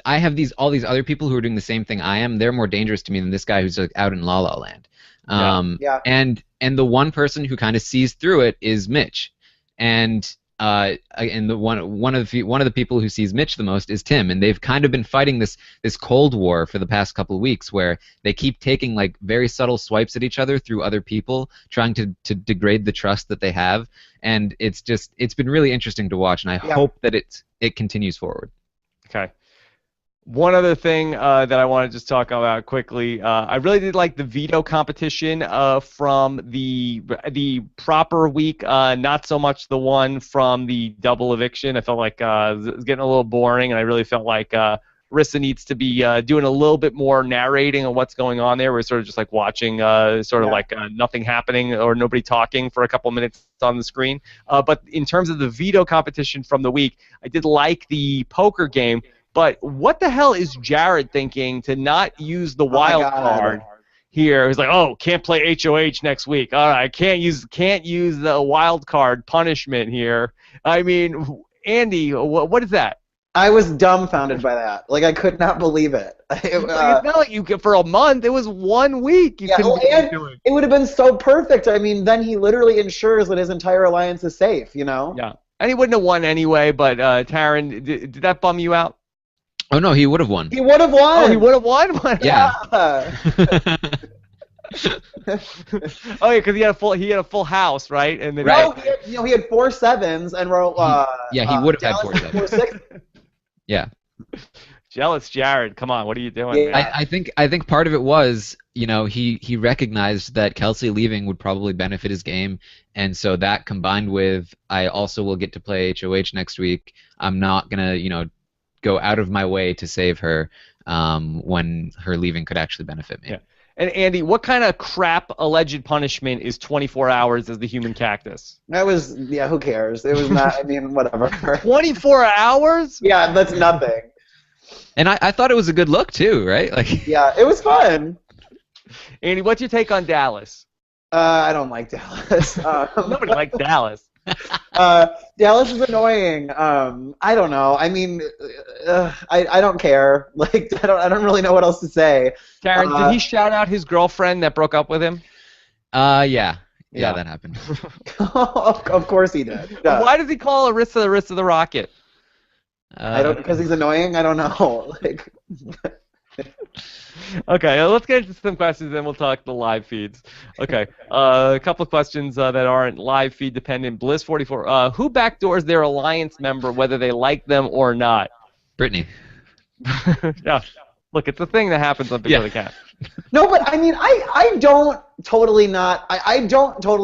C: I have all these other people who are doing the same thing I am. They're more dangerous to me than this guy who's like out in La La Land. And the one person who kind of sees through it is Mitch, and the one of the people who sees Mitch the most is Tim, and they've kind of been fighting this cold war for the past couple of weeks, where they keep taking like very subtle swipes at each other through other people, trying to degrade the trust that they have, and it's been really interesting to watch, and I hope that it continues forward.
A: Okay. One other thing that I want to just talk about quickly, I really did like the veto competition from the proper week, not so much the one from the double eviction. I felt like it was getting a little boring, and I really felt like Rissa needs to be doing a little bit more narrating of what's going on there. We're sort of just like watching like nothing happening or nobody talking for a couple minutes on the screen. But in terms of the veto competition from the week, I did like the poker game. But what the hell is Jared thinking to not use the wild card here? He's like, oh, can't play HOH next week. All right, can't use the wild card punishment here. I mean, Andy, what is that?
B: I was dumbfounded by that. Like, I could not believe it.
A: It's not like you could, for a month. It was 1 week.
B: It would have been so perfect. I mean, then he literally ensures that his entire alliance is safe, you know?
A: Yeah. And he wouldn't have won anyway, but Taryn, did that bum you out?
C: Oh no, he would have won.
B: He would have won.
A: Oh, he would have won.
C: Yeah.
A: Oh yeah, because he had a full house, right? And then
B: he had 4 7s and wrote.
C: He would have had 4 7s. Yeah.
A: Jealous Jared, come on, what are you doing?
C: Man? I think part of it was, you know, he recognized that Kelsey leaving would probably benefit his game, and so that combined with I also will get to play HOH next week. I'm not gonna, you know, go out of my way to save her when her leaving could actually benefit me.
A: Yeah. And Andy, what kind of crap alleged punishment is 24 hours as the human cactus?
B: That was, who cares? It was not, I mean, whatever.
A: 24 hours?
B: Yeah, that's nothing.
C: And I thought it was a good look too, right? Like.
B: Yeah, it was fun.
A: Andy, what's your take on Dallas?
B: I don't like Dallas.
A: Nobody likes Dallas.
B: Dallas is annoying. I don't know. I mean, I don't care. Like, I don't really know what else to say.
A: Karen, did he shout out his girlfriend that broke up with him?
C: Yeah, that happened.
B: Of course he did.
A: Yeah. Why does he call Arissa the Rocket?
B: Because he's annoying. I don't know. Like.
A: Okay, let's get into some questions, then we'll talk the live feeds. Okay, a couple of questions that aren't live feed dependent. Bliss44, who backdoors their alliance member, whether they like them or not?
C: Brittany.
A: Yeah, look, it's a thing that happens on Big Brother Cat.
B: No, but I mean, I don't totally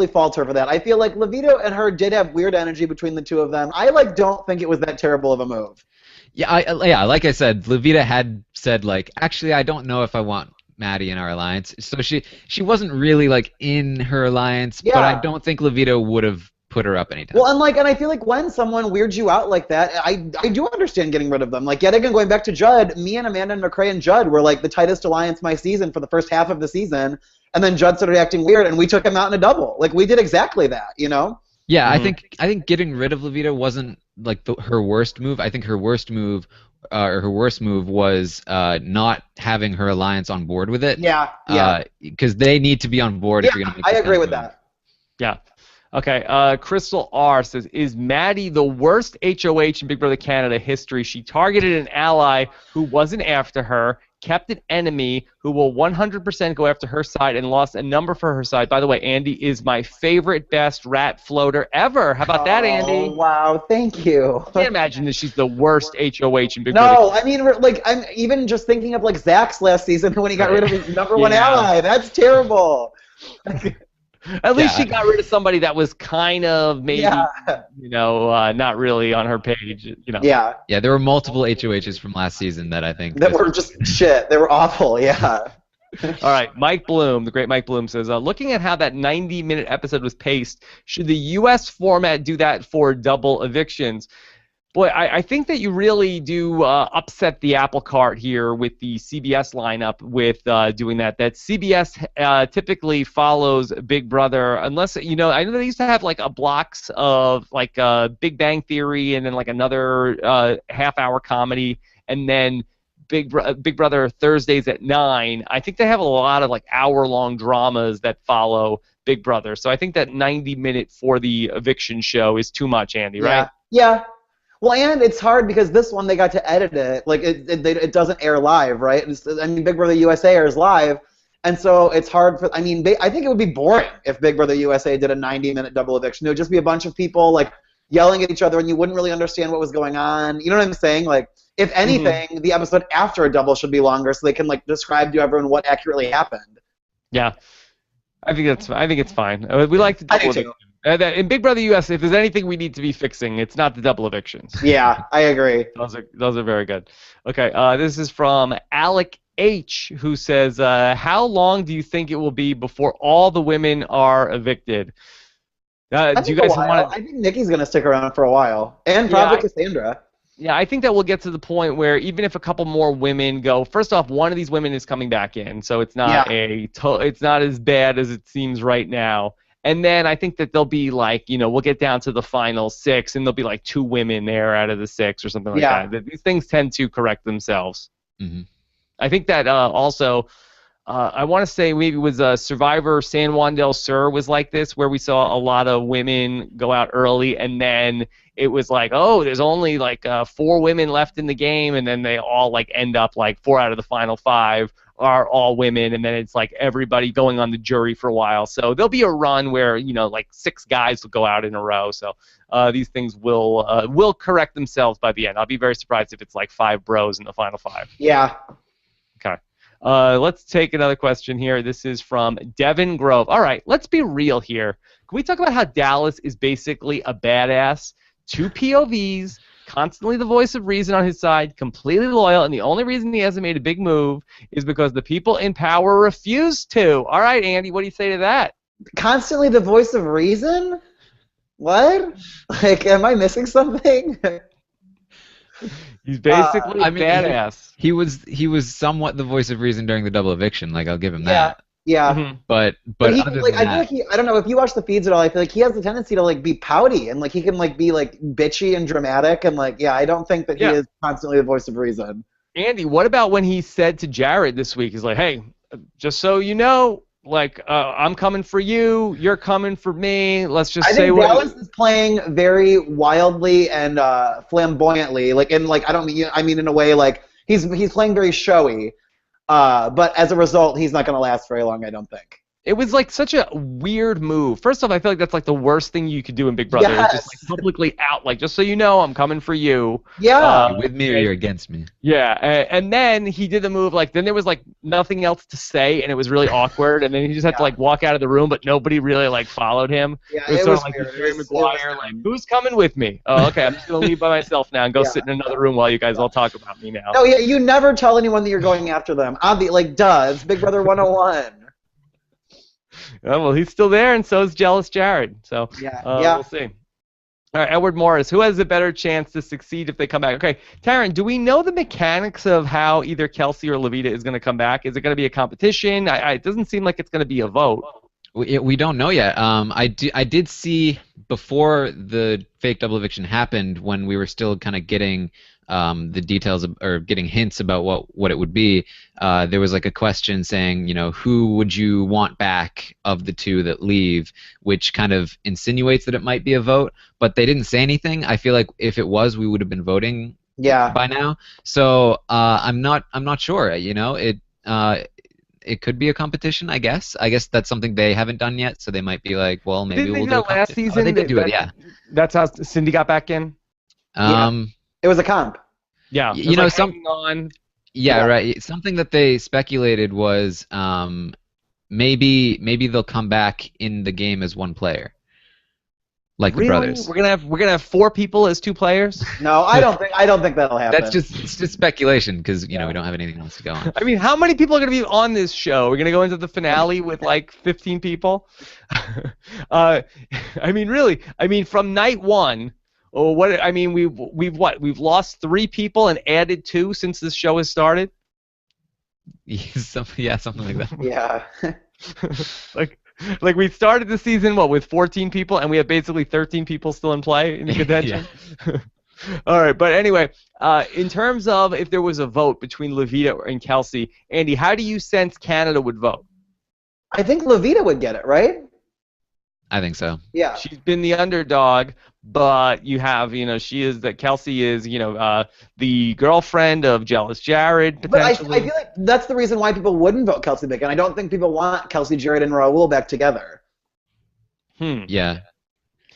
B: fault her for that. I feel like Levito and her did have weird energy between the two of them. I don't think it was that terrible of a move.
C: Yeah, like I said, Levita had said, like, actually, I don't know if I want Maddie in our alliance. So she wasn't really, like, in her alliance, but I don't think Levita would have put her up anytime.
B: Well, and I feel like when someone weirds you out like that, I do understand getting rid of them. Like, yet again, going back to Judd, me and Amanda and McCrae and Judd were, like, the tightest alliance my season for the first half of the season, and then Judd started acting weird, and we took him out in a double. Like, we did exactly that, you know?
C: Yeah, I think getting rid of Levita wasn't like her worst move. I think her worst move, was not having her alliance on board with it.
B: Yeah.
C: Because they need to be on board if you're gonna.
B: I agree with that.
A: Yeah. Okay, Crystal R says, is Maddie the worst HOH in Big Brother Canada history? She targeted an ally who wasn't after her, kept an enemy who will 100% go after her side, and lost a number for her side. By the way, Andy is my favorite best rat floater ever. How about that, Andy?
B: Oh, wow, thank you.
A: I can't imagine that she's the worst HOH in Big Brother.
B: No, I mean, like, I'm even just thinking of, like, Zach's last season when he got rid of his number one ally. That's terrible.
A: At least she got rid of somebody that was kind of maybe, not really on her page.
B: Yeah.
C: Yeah, there were multiple HOHs from last season that I think
B: that were just shit. They were awful. Yeah.
A: All right, Mike Bloom, the great Mike Bloom says, looking at how that 90-minute episode was paced, should the U.S. format do that for double evictions? Boy, I think that you really do upset the apple cart here with the CBS lineup with doing that. That CBS typically follows Big Brother, unless, I know they used to have like a blocks of like Big Bang Theory and then like another half-hour comedy, and then Big Brother Thursdays at 9. I think they have a lot of like hour-long dramas that follow Big Brother. So I think that 90-minute for the eviction show is too much, Andy, right?
B: Yeah. Well, and it's hard because this one they got to edit it. Like it doesn't air live, right? Big Brother USA airs live, and so it's hard for. I think it would be boring if Big Brother USA did a 90-minute double eviction. It would just be a bunch of people like yelling at each other, and you wouldn't really understand what was going on. You know what I'm saying? Like, if anything, the episode after a double should be longer so they can like describe to everyone what accurately happened.
A: Yeah, I think it's fine. We like to double
B: I do too.
A: In Big Brother US, if there's anything we need to be fixing, it's not the double evictions.
B: Yeah, I agree.
A: Those are very good. Okay, this is from Alec H, who says, how long do you think it will be before all the women are evicted? Do you guys want?
B: I think Nikki's gonna stick around for a while, and probably Cassandra.
A: Yeah, I think that we'll get to the point where even if a couple more women go, first off, one of these women is coming back in, so it's not it's not as bad as it seems right now. And then I think that they'll be like, we'll get down to the final 6, and there'll be like 2 women there out of the 6 or something like that. These things tend to correct themselves.
C: Mm-hmm.
A: I think that also, I want to say maybe it was Survivor San Juan del Sur was like this, where we saw a lot of women go out early, and then it was like, oh, there's only like 4 women left in the game, and then they all like end up like 4 out of the final 5 are all women, and then it's like everybody going on the jury for a while. So there'll be a run where like 6 guys will go out in a row. So these things will correct themselves by the end. I'll be very surprised if it's like 5 bros in the final 5.
B: Yeah.
A: Okay. Let's take another question here. This is from Devin Grove. All right, let's be real here. Can we talk about how Dallas is basically a badass? 2 POVs. Constantly the voice of reason on his side, completely loyal, and the only reason he hasn't made a big move is because the people in power refuse to. All right, Andy, what do you say to that?
B: Constantly the voice of reason? What? Like, am I missing something?
A: He's basically a badass.
C: He was somewhat the voice of reason during the double eviction. Like, I'll give him that.
B: Yeah.
A: Mm-hmm.
C: But
B: he,
C: other
B: like,
C: than
B: I feel like I don't know if you watch the feeds at all. I feel like he has the tendency to like be pouty and like he can like be like bitchy and dramatic and like I don't think that he is constantly the voice of reason.
A: Andy, what about when he said to Jared this week? He's like, "Hey, just so you know, like I'm coming for you, you're coming for me. Let's just say what."
B: Dallas is playing very wildly and flamboyantly, like I mean in a way like he's playing very showy. But as a result, he's not going to last very long, I don't think.
A: It was like such a weird move. First off, I feel like that's like the worst thing you could do in Big Brother.
B: Yes.
A: It's just like publicly out, like just so you know, I'm coming for you.
B: Yeah.
C: With me or you're against me.
A: Yeah, and then he did the move. Like then there was like nothing else to say, and it was really awkward. And then he just had to like walk out of the room, but nobody really like followed him.
B: Yeah,
A: it was sort of like Jerry Maguire, like who's coming with me? Oh, okay, I'm just gonna leave by myself now and go sit in another room while you guys all talk about me now.
B: Oh yeah, you never tell anyone that you're going after them. It's Big Brother 101.
A: Well, he's still there, and so is Jealous Jared. So we'll see. All right, Edward Morris. Who has a better chance to succeed if they come back? Okay, Taryn, do we know the mechanics of how either Kelsey or Levita is going to come back? Is it going to be a competition? It doesn't seem like it's going to be a vote.
C: We don't know yet. I did see before the fake double eviction happened when we were still kind of getting the details or getting hints about what it would be, there was like a question saying, who would you want back of the two that leave, which kind of insinuates that it might be a vote, but they didn't say anything. I feel like if it was, we would have been voting by now. So I'm not sure. It could be a competition, I guess. I guess that's something they haven't done yet, so they might be like, well, maybe we'll do a
A: last season.
C: They did do it, yeah.
A: That's how Cindy got back in.
B: It was a comp.
A: Yeah,
C: right. Something that they speculated was maybe they'll come back in the game as one player, like the brothers.
A: We're gonna have 4 people as 2 players.
B: No, I don't think that'll happen.
C: It's just speculation because we don't have anything else to go on.
A: I mean, how many people are gonna be on this show? We're gonna go into the finale with like 15 people. I mean, really. I mean, from night 1. Oh, what I mean, we've lost 3 people and added 2 since this show has started.
C: Yeah, something like that.
B: Yeah.
A: like we started the season with 14 people, and we have basically 13 people still in play in the contention. All right, but anyway, in terms of if there was a vote between Loveita and Kelsey, Andy, how do you sense Canada would vote?
B: I think Loveita would get it, right?
C: I think so.
B: Yeah.
A: She's been the underdog, but you have, Kelsey is, the girlfriend of Jealous Jared, potentially.
B: But I feel like that's the reason why people wouldn't vote Kelsey back, and I don't think people want Kelsey, Jared, and Raul back together.
C: Yeah.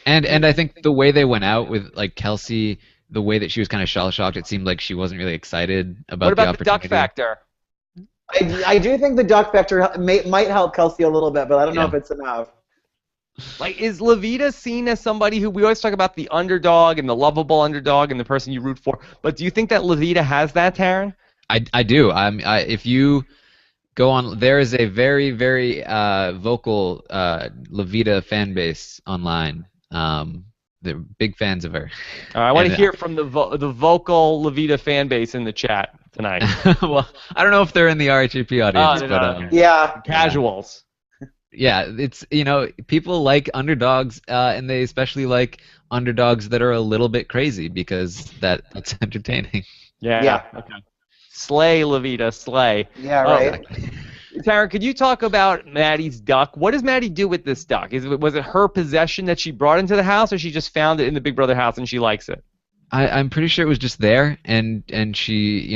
C: And I think the way they went out with, like, Kelsey, the way that she was kind of shell-shocked, it seemed like she wasn't really excited about the opportunity.
A: What about the duck factor?
B: I do think the duck factor might help Kelsey a little bit, but I don't know if it's enough.
A: Like, is Loveita seen as somebody who, we always talk about the underdog and the lovable underdog and the person you root for, but do you think that Loveita has that, Taryn?
C: I do. If you go on, there is a very, very vocal Loveita fan base online. They're big fans of her.
A: I want to hear from the vocal Loveita fan base in the chat tonight.
C: Well, I don't know if they're in the RHAP audience,
B: but
A: casuals.
C: Yeah, it's people like underdogs, and they especially like underdogs that are a little bit crazy because that's entertaining.
A: Yeah. Okay. Slay, Loveita, slay.
B: Yeah, right.
A: Taryn, could you talk about Maddie's duck? What does Maddie do with this duck? Was it her possession that she brought into the house, or she just found it in the Big Brother house and she likes it?
C: I'm pretty sure it was just there, and she,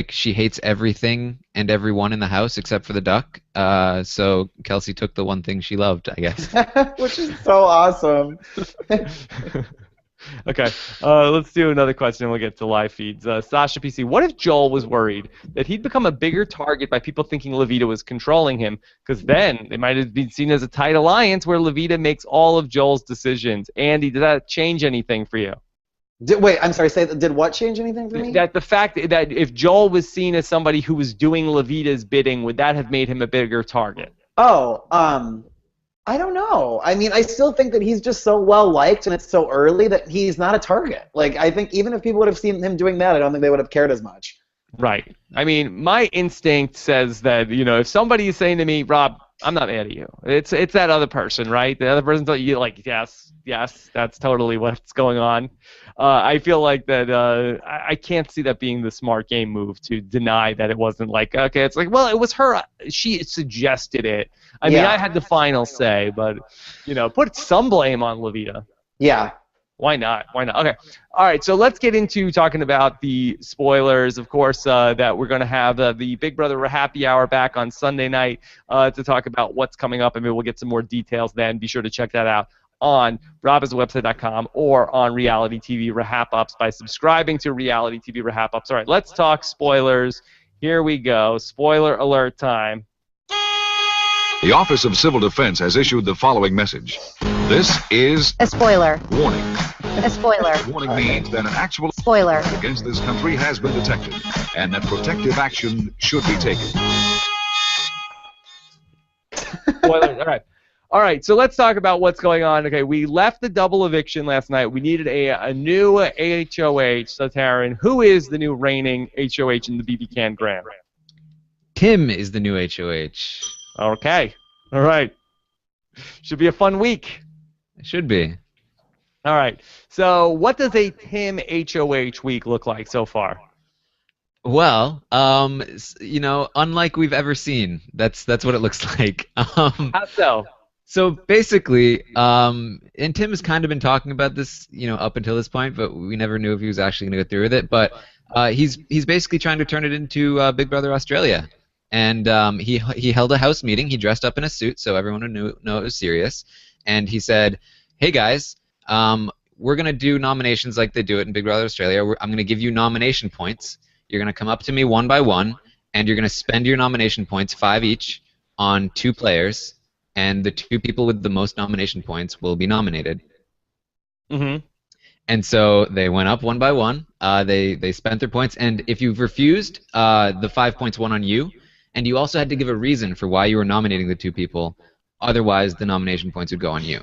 C: she hates everything and everyone in the house except for the duck. So Kelsey took the one thing she loved, I guess.
B: Which is so awesome.
A: Okay, let's do another question and we'll get to live feeds. Sasha PC, what if Joel was worried that he'd become a bigger target by people thinking Loveita was controlling him? Because then it might have been seen as a tight alliance where Loveita makes all of Joel's decisions. Andy, did that change anything for you?
B: Wait, I'm sorry, did what change anything for me?
A: That the fact that if Joel was seen as somebody who was doing Loveita's bidding, would that have made him a bigger target?
B: Oh, I don't know. I mean, I still think that he's just so well liked and it's so early that he's not a target. Like, I think even if people would have seen him doing that, I don't think they would have cared as much.
A: Right. I mean, my instinct says that, if somebody is saying to me, Rob, I'm not mad at you. It's that other person, right? The other person tells you, like, yes, that's totally what's going on. I feel like that I can't see that being the smart game move to deny that it wasn't like, okay, it's like, well, it was her. She suggested it. I mean, I had the final say, but, put some blame on Loveita.
B: Yeah.
A: Why not? Okay. All right, so let's get into talking about the spoilers. Of course, that we're going to have the Big Brother Happy Hour back on Sunday night to talk about what's coming up, and maybe we'll get some more details then. Be sure to check that out on robhasawebsite.com or on Reality TV Rahap Ups by subscribing to Reality TV Rahap Ups. All right, let's talk spoilers. Here we go. Spoiler alert time.
D: The Office of Civil Defense has issued the following message. This is
E: a spoiler.
D: Warning.
E: A spoiler.
D: Warning means that an actual
E: spoiler
D: against this country has been detected and that protective action should be taken.
A: Spoilers. All right, so let's talk about what's going on. Okay, we left the double eviction last night. We needed a new HOH. So, Taryn, who is the new reigning HOH in the BB Can Grand?
C: Tim is the new HOH.
A: Okay. All right. Should be a fun week.
C: It should be.
A: All right. So what does a Tim HOH week look like so far?
C: Well, you know, unlike we've ever seen, that's what it looks like.
A: How so?
C: So basically, and Tim has kind of been talking about this, you know, up until this point, but we never knew if he was actually going to go through with it. But he's basically trying to turn it into Big Brother Australia, and he held a house meeting. He dressed up in a suit so everyone would know it was serious, and he said, "Hey guys, we're going to do nominations like they do it in Big Brother Australia. I'm going to give you nomination points. You're going to come up to me one by one, and you're going to spend your nomination points, 5 each, on 2 players, and the 2 people with the most nomination points will be nominated."
A: Mm-hmm.
C: And so they went up one by one. They spent their points, and if you've refused, the 5 points went on you, and you also had to give a reason for why you were nominating the 2 people. Otherwise, the nomination points would go on you.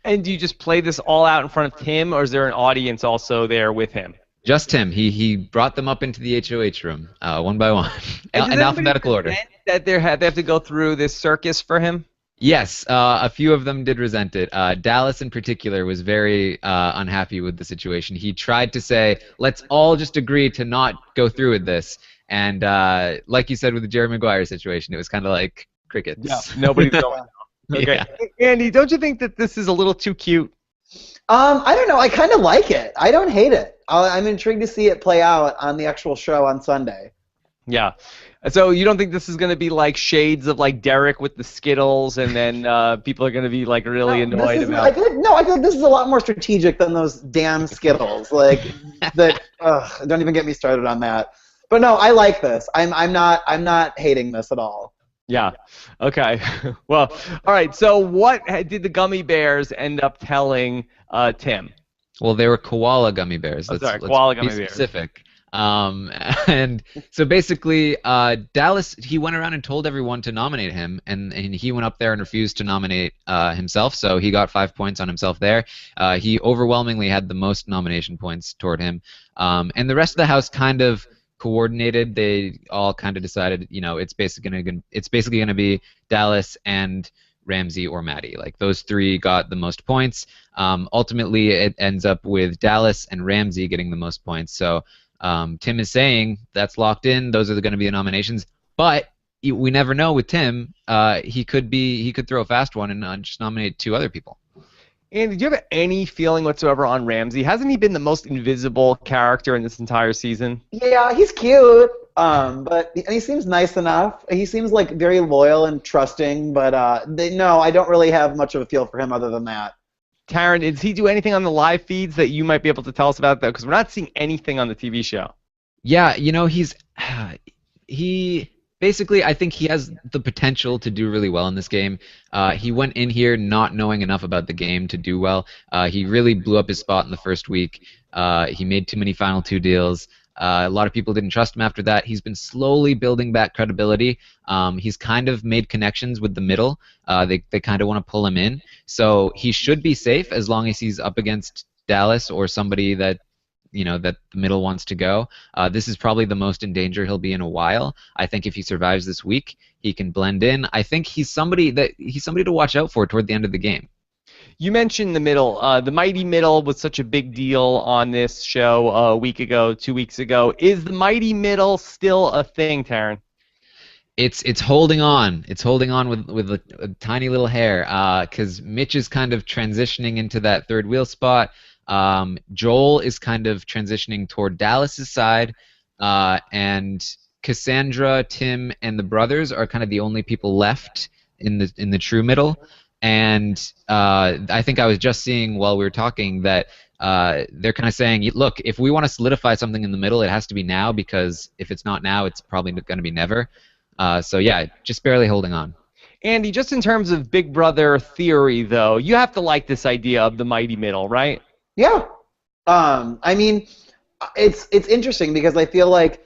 A: And do you just play this all out in front of Tim, or is there an audience also there with him?
C: Just him. He brought them up into the HOH room, one by one, in alphabetical order.
A: That they have to go through this circus for him?
C: Yes, a few of them did resent it. Dallas, in particular, was very unhappy with the situation. He tried to say, "Let's all just agree to not go through with this." And like you said with the Jerry Maguire situation, it was kind of like crickets.
A: Yeah, nobody's going. Okay, yeah. Andy, don't you think that this is a little too cute?
B: I don't know. I kind of like it. I don't hate it. I'm intrigued to see it play out on the actual show on Sunday.
A: Yeah. So you don't think this is going to be like shades of like Derek with the Skittles, and then people are going to be like really annoyed about?
B: I feel like this is a lot more strategic than those damn Skittles. Like that. Don't even get me started on that. But no, I like this. I'm not hating this at all.
A: Yeah. Okay. Well, all right. So what did the gummy bears end up telling Tim?
C: Well, they were koala gummy bears.
A: Koala gummy bears.
C: Be specific. And so basically, Dallas, he went around and told everyone to nominate him, and he went up there and refused to nominate himself, so he got 5 points on himself there. He overwhelmingly had the most nomination points toward him. And the rest of the house kind of coordinated. They all kind of decided, you know, it's basically going to be Dallas and Ramsey or Maddie. Like, those 3 got the most points. Ultimately, it ends up with Dallas and Ramsey getting the most points. So Tim is saying that's locked in. Those are going to be the nominations. But we never know with Tim. He could throw a fast one and just nominate 2 other people.
A: Andy, do you have any feeling whatsoever on Ramsey? Hasn't he been the most invisible character in this entire season?
B: Yeah, he's cute, and he seems nice enough. He seems like very loyal and trusting, but no, I don't really have much of a feel for him other than that.
A: Taryn, does he do anything on the live feeds that you might be able to tell us about, though? Because we're not seeing anything on the TV show.
C: Yeah, you know, basically, I think he has the potential to do really well in this game. He went in here not knowing enough about the game to do well. He really blew up his spot in the first week. He made too many Final 2 deals. A lot of people didn't trust him after that. He's been slowly building back credibility. He's kind of made connections with the middle. They kind of want to pull him in. So he should be safe as long as he's up against Dallas or somebody that, you know, that the middle wants to go. This is probably the most in danger he'll be in a while. I think if he survives this week, he can blend in. I think he's somebody to watch out for toward the end of the game.
A: You mentioned the middle. The mighty middle was such a big deal on this show a week ago, 2 weeks ago. Is the mighty middle still a thing, Taryn?
C: It's holding on. It's holding on with a tiny little hair, because Mitch is kind of transitioning into that third wheel spot. Joel is kind of transitioning toward Dallas's side, and Cassandra, Tim, and the brothers are kind of the only people left in the true middle. And I think I was just seeing while we were talking that they're kind of saying, look, if we want to solidify something in the middle, it has to be now, because if it's not now, it's probably going to be never. So yeah, just barely holding on.
A: Andy, just in terms of Big Brother theory, though, you have to like this idea of the mighty middle, right?
B: Yeah. I mean, it's interesting because I feel like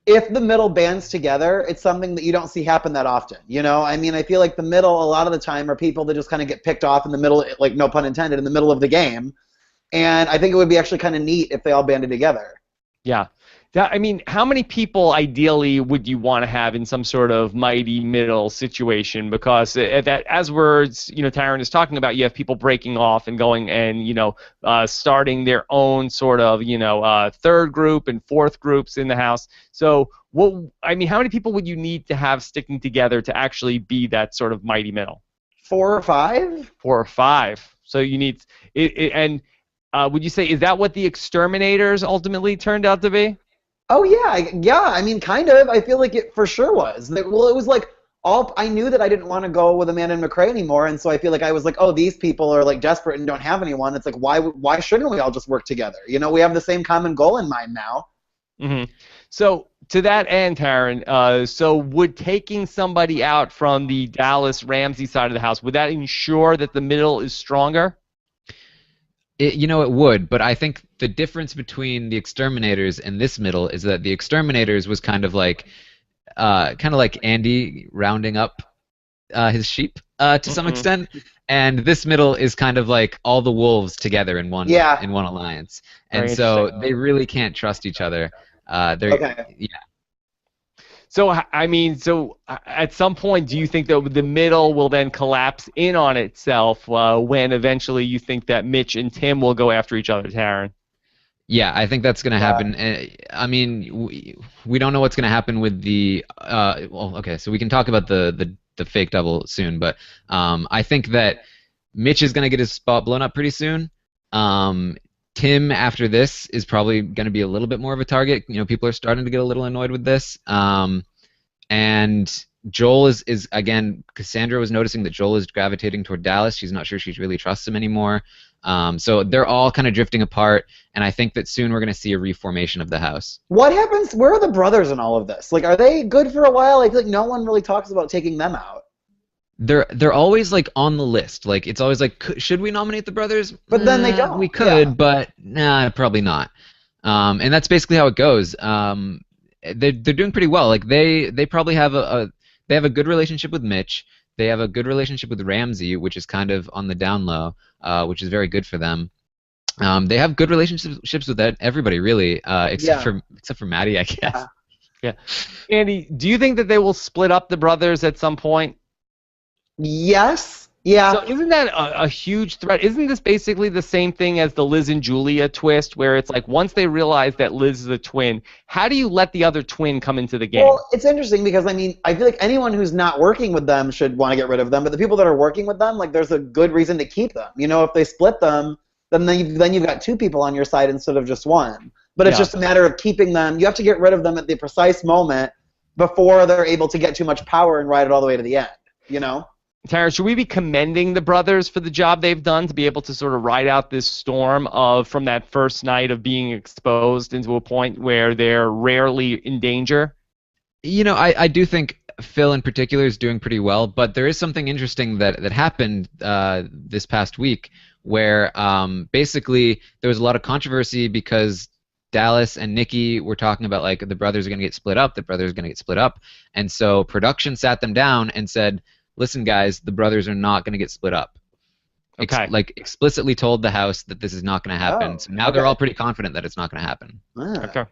B: if the middle bands together, it's something that you don't see happen that often. You know, I mean, I feel like the middle a lot of the time are people that just kind of get picked off in the middle, like no pun intended, in the middle of the game. And I think it would be actually kind of neat if they all banded together.
A: Yeah. I mean, how many people ideally would you want to have in some sort of mighty middle situation? Because that, as words, Taryn is talking about, you have people breaking off and going and starting their own sort of third group and fourth groups in the house. So, how many people would you need to have sticking together to actually be that sort of mighty middle?
B: 4 or 5.
A: 4 or 5. So you need and would you say, is that what the Exterminators ultimately turned out to be?
B: Oh yeah. I mean, kind of. I feel like it for sure was. Well, it was like I knew that I didn't want to go with Amanda and McCrae anymore, and so I feel like I was like, oh, these people are like desperate and don't have anyone. It's like, why shouldn't we all just work together? We have the same common goal in mind now.
A: Mm-hmm. So to that end, Taryn, so would taking somebody out from the Dallas Ramsey side of the house, would that ensure that the middle is stronger?
C: It would, but I think the difference between the Exterminators and this middle is that the Exterminators was kind of like Andy rounding up his sheep to some extent, and this middle is kind of like all the wolves together in one alliance, and so they really can't trust each other. Yeah.
A: So at some point, do you think that the middle will then collapse in on itself when eventually you think that Mitch and Tim will go after each other, Taryn?
C: Yeah, I think that's going to happen. I mean, we don't know what's going to happen with the. So we can talk about the fake double soon, but I think that Mitch is going to get his spot blown up pretty soon. Tim, after this, is probably going to be a little bit more of a target. People are starting to get a little annoyed with this. And Joel is again, Cassandra was noticing that Joel is gravitating toward Dallas. She's not sure she really trusts him anymore. So they're all kind of drifting apart, and I think that soon we're going to see a reformation of the house.
B: What happens? Where are the brothers in all of this? Like, are they good for a while? I feel like no one really talks about taking them out.
C: They're always like on the list. Like it's always like, should we nominate the brothers?
B: But then they don't.
C: We could, but nah, probably not. And that's basically how it goes. They're doing pretty well. Like they probably have they have a good relationship with Mitch. They have a good relationship with Ramsey, which is kind of on the down low, which is very good for them. They have good relationships with everybody really, except for Maddie, I guess.
A: Yeah. Andy, do you think that they will split up the brothers at some point?
B: Yes. Yeah.
A: So isn't that a huge threat? Isn't this basically the same thing as the Liz and Julia twist, where it's like once they realize that Liz is a twin, how do you let the other twin come into the game?
B: Well, it's interesting because, I mean, I feel like anyone who's not working with them should want to get rid of them, but the people that are working with them, like, there's a good reason to keep them. If they split them, then you've got 2 people on your side instead of just 1. But it's just a matter of keeping them. You have to get rid of them at the precise moment before they're able to get too much power and ride it all the way to the end,
A: Tara, should we be commending the brothers for the job they've done to be able to sort of ride out this storm from that first night of being exposed into a point where they're rarely in danger?
C: I do think Phil in particular is doing pretty well, but there is something interesting that happened this past week where basically there was a lot of controversy because Dallas and Nikki were talking about like the brothers are going to get split up, and so production sat them down and said, listen, guys, the brothers are not going to get split up.
A: Okay.
C: Explicitly told the house that this is not going to happen. So now they're all pretty confident that it's not going to happen.
A: Okay.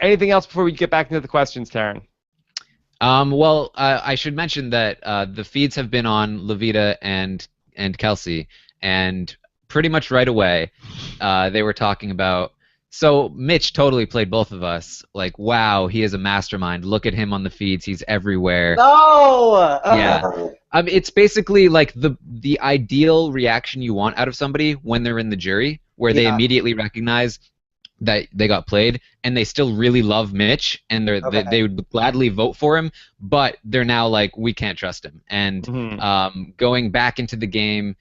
A: Anything else before we get back into the questions, Taryn?
C: Well, I should mention that the feeds have been on Levita and Kelsey, and pretty much right away they were talking about. So Mitch totally played both of us. Like, wow, he is a mastermind. Look at him on the feeds. He's everywhere.
B: No!
C: Yeah. It's basically like the ideal reaction you want out of somebody when they're in the jury, where they immediately recognize that they got played, and they still really love Mitch, and they would gladly vote for him, but they're now like, we can't trust him. And going back into the game,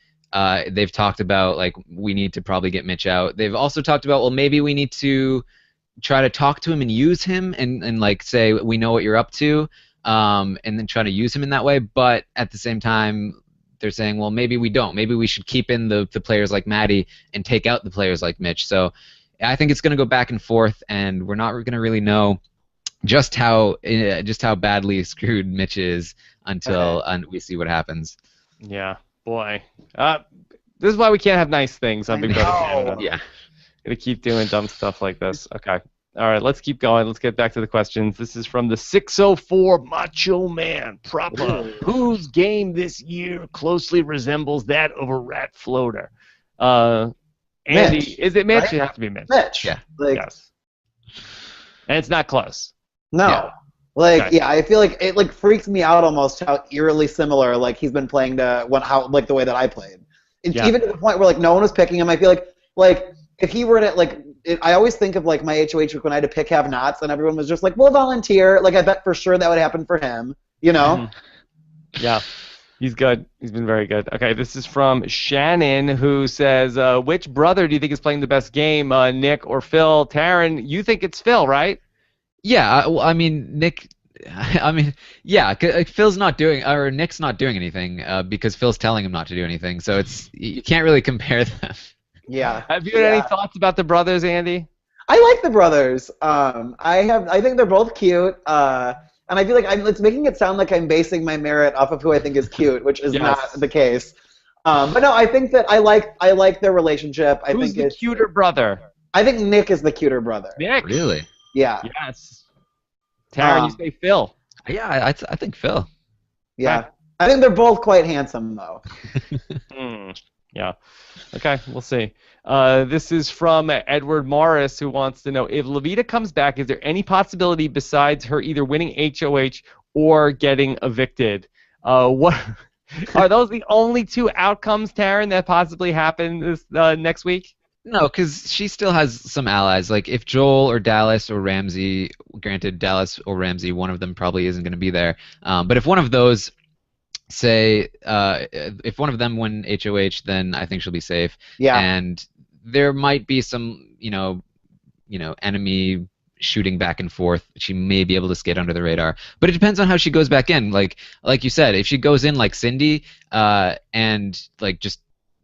C: they've talked about like we need to probably get Mitch out. They've also talked about, well, maybe we need to try to talk to him and use him and like say we know what you're up to, and then try to use him in that way. But at the same time, they're saying, well, maybe we don't. Maybe we should keep in the players like Maddie and take out the players like Mitch. So I think it's going to go back and forth, and we're not going to really know just how badly screwed Mitch is until we see what happens.
A: Yeah. Boy, this is why we can't have nice things on Big Brother Canada.
C: Yeah,
A: gonna keep doing dumb stuff like this. Okay. All right, let's keep going. Let's get back to the questions. This is from the 604 Macho Man proper. Whose game this year closely resembles that of a rat floater? Andy,
B: Mitch,
A: is it Mitch?
B: right?
A: It has to be Mitch.
B: Mitch.
C: Yeah.
A: Yes. And it's not close.
B: No.
C: Yeah.
A: Okay.
B: I feel like it freaks me out almost how eerily similar he's been playing to the way that I played. Even to the point where no one was picking him. I feel like if he were to I always think of my HOH week when I had to pick have-nots and everyone was just we'll volunteer. I bet for sure that would happen for him. You know?
A: Yeah. He's good. He's been very good. Okay, this is from Shannon, who says, which brother do you think is playing the best game, Nick or Phil? Taryn, you think it's Phil, right?
C: Yeah, I mean, Nick. I mean, yeah. Phil's not doing, or Nick's not doing anything because Phil's telling him not to do anything. So you can't really compare them.
B: Yeah.
A: Have you had any thoughts about the brothers, Andy?
B: I like the brothers. I think they're both cute. And I feel like it's making it sound like I'm basing my merit off of who I think is cute, which is not the case. But no, I think that I like their relationship.
A: Who's the cuter brother?
B: I think Nick is the cuter brother.
A: Nick.
C: Really?
B: Yeah.
A: Yes. Taryn, you say Phil.
C: Yeah, I think Phil.
B: Yeah. I think they're both quite handsome, though.
A: Yeah. Okay, we'll see. This is from Edward Morris, who wants to know, if Levita comes back, is there any possibility besides her either winning HOH or getting evicted? What are those the only two outcomes, Taryn, that possibly happen this next week?
C: No, because she still has some allies. Like if Joel or Dallas or Ramsey, granted Dallas or Ramsey, one of them probably isn't going to be there. But if one of those, say, if one of them win HOH, then I think she'll be safe.
B: Yeah.
C: And there might be some, enemy shooting back and forth. She may be able to skate under the radar, but it depends on how she goes back in. Like you said, if she goes in like Cindy, and just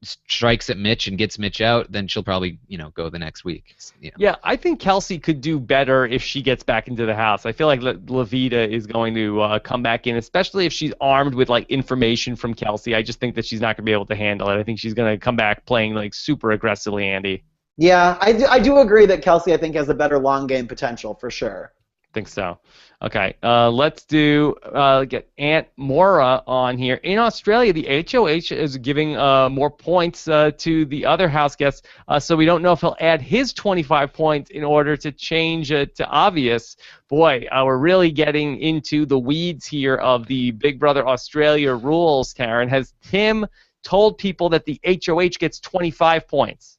C: strikes at Mitch and gets Mitch out, then she'll probably, go the next week.
A: Yeah, I think Kelsey could do better if she gets back into the house. I feel like Levita is going to come back in, especially if she's armed with information from Kelsey. I just think that she's not going to be able to handle it. I think she's going to come back playing super aggressively, Andy.
B: Yeah, I do agree that Kelsey, I think, has a better long game potential for sure.
A: Think so. Okay, let's get Aunt Mora on here. In Australia, the HOH is giving more points to the other house guests, so we don't know if he'll add his 25 points in order to change it to obvious. Boy, we're really getting into the weeds here of the Big Brother Australia rules, Taryn. Has Tim told people that the HOH gets 25 points?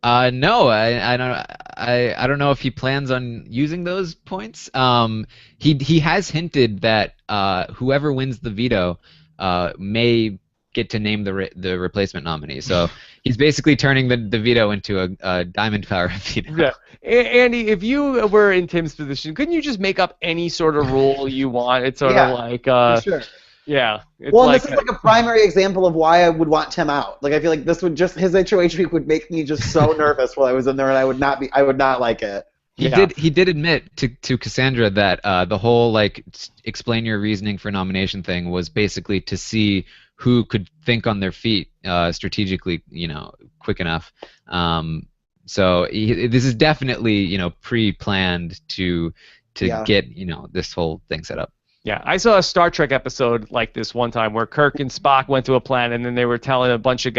C: No, I don't know if he plans on using those points. He has hinted that whoever wins the veto may get to name the replacement nominee. So he's basically turning the veto into a diamond power veto.
A: Yeah. Andy, if you were in Tim's position, couldn't you just make up any sort of rule you want? It's sort of like
B: sure.
A: Yeah.
B: Well, this is a primary example of why I would want Tim out. I feel like this would his HOH week would make me just so nervous while I was in there, and I would not like it.
C: He did admit to Cassandra that the whole explain your reasoning for nomination thing was basically to see who could think on their feet strategically, quick enough. So this is definitely pre-planned to get this whole thing set up.
A: Yeah, I saw a Star Trek episode like this one time where Kirk and Spock went to a planet, and then they were telling a bunch of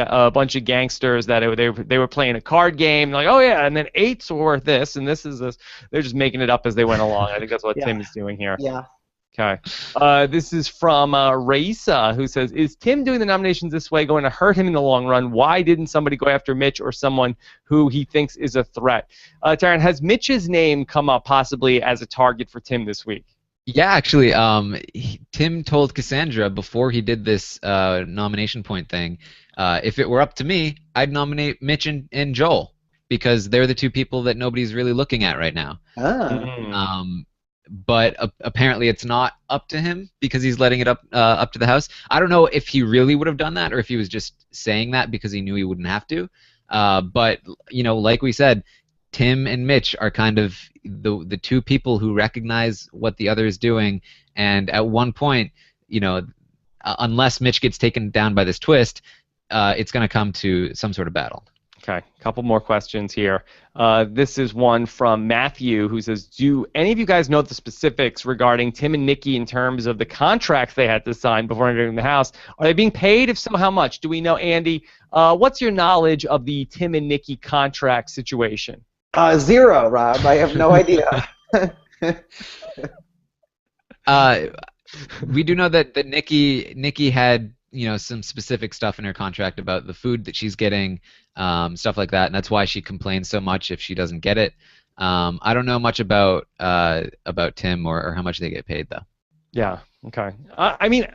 A: gangsters that they were playing a card game. Like, oh yeah, and then 8's worth this, and this is this. They're just making it up as they went along. I think that's what Tim is doing here.
B: Yeah.
A: Okay. This is from Raisa, who says, is Tim doing the nominations this way going to hurt him in the long run? Why didn't somebody go after Mitch or someone who he thinks is a threat? Taryn, has Mitch's name come up possibly as a target for Tim this week?
C: Yeah, actually, Tim told Cassandra before he did this nomination point thing, if it were up to me, I'd nominate Mitch and Joel because they're the two people that nobody's really looking at right now. But apparently it's not up to him because he's letting it up to the house. I don't know if he really would have done that or if he was just saying that because he knew he wouldn't have to. But like we said, Tim and Mitch are kind of the two people who recognize what the other is doing, and at one point, unless Mitch gets taken down by this twist, it's going to come to some sort of battle.
A: Okay, a couple more questions here. This is one from Matthew who says, do any of you guys know the specifics regarding Tim and Nikki in terms of the contracts they had to sign before entering the house? Are they being paid? If so, how much? Do we know, Andy? What's your knowledge of the Tim and Nikki contract situation?
B: Zero, Rob. I have no idea.
C: We do know that Nikki had some specific stuff in her contract about the food that she's getting, stuff like that, and that's why she complains so much if she doesn't get it. I don't know much about Tim or how much they get paid though.
A: Yeah. Okay. I mean,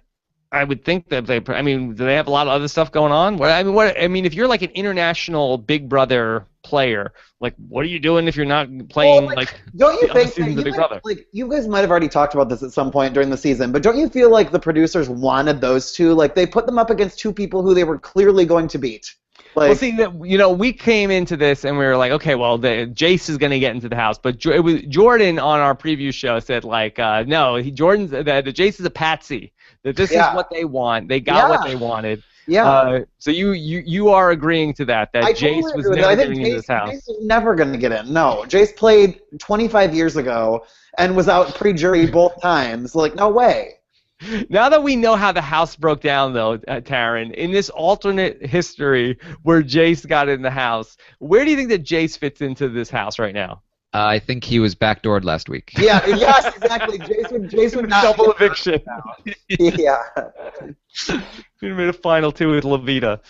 A: I would think that do they have a lot of other stuff going on? If you're like an international Big Brother player, like, what are you doing if you're not playing
B: don't you think
A: the Big Brother?
B: Like, you guys might have already talked about this at some point during the season, but don't you feel like the producers wanted those two? Like, they put them up against two people who they were clearly going to beat.
A: Well, see, we came into this and we were like, okay, well, Jace is going to get into the house, but it was Jordan on our preview show said no, Jace is a patsy. That this is what they want. They got what they wanted.
B: Yeah.
A: So you are agreeing to that Jace was never getting into this house.
B: Jace was never going to get in. No, Jace played 25 years ago and was out pre-jury both times. Like, no way.
A: Now that we know how the house broke down, though, Taryn, in this alternate history where Jace got in the house, where do you think that Jace fits into this house right now?
C: I think he was backdoored last week.
B: Yeah, yes, exactly. Jace would not
A: double eviction.
B: Yeah.
A: He made a final two with Levita.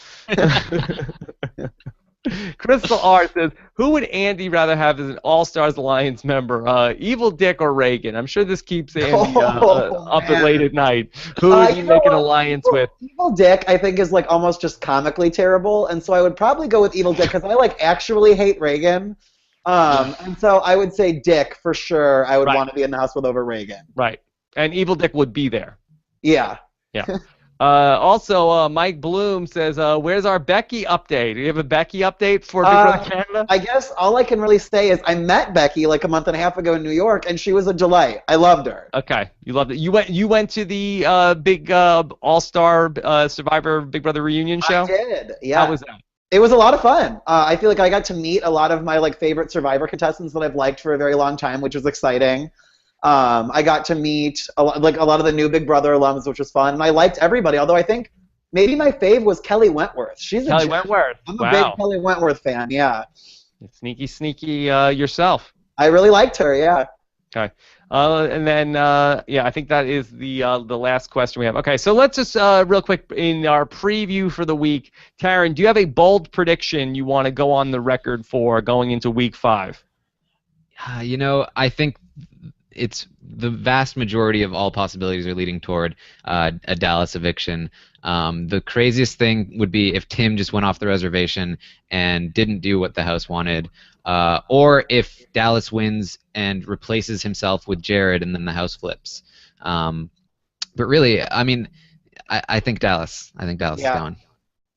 A: Crystal R says, who would Andy rather have as an All-Stars Alliance member, Evil Dick or Reagan? I'm sure this keeps Andy up late at night. Who would you make an alliance with?
B: Evil Dick, I think, is like almost just comically terrible, and so I would probably go with Evil Dick because I actually hate Reagan. And so I would say Dick for sure. I would want to be in the house with over Reagan.
A: Right. And Evil Dick would be there.
B: Yeah.
A: Yeah. Also, Mike Bloom says, where's our Becky update? Do you have a Becky update for Big Brother Canada?
B: I guess all I can really say is I met Becky like a month and a half ago in New York, and she was a delight. I loved her.
A: Okay. You loved it. You went to the big All-Star Survivor Big Brother reunion show?
B: I did, yeah.
A: How was that?
B: It was a lot of fun. I feel like I got to meet a lot of my favorite Survivor contestants that I've liked for a very long time, which was exciting. I got to meet a lot of the new Big Brother alums, which was fun. And I liked everybody, although I think maybe my fave was Kelly Wentworth.
A: Kelly Wentworth.
B: I'm a big Kelly Wentworth fan, yeah.
A: Sneaky yourself.
B: I really liked her, yeah.
A: Okay. And then, I think that is the last question we have. Okay, so let's just real quick in our preview for the week, Taryn, do you have a bold prediction you want to go on the record for going into week 5?
C: I think it's the vast majority of all possibilities are leading toward a Dallas eviction. The craziest thing would be if Tim just went off the reservation and didn't do what the house wanted. Or if Dallas wins and replaces himself with Jared and then the house flips. But really, I think Dallas. I think Dallas is going.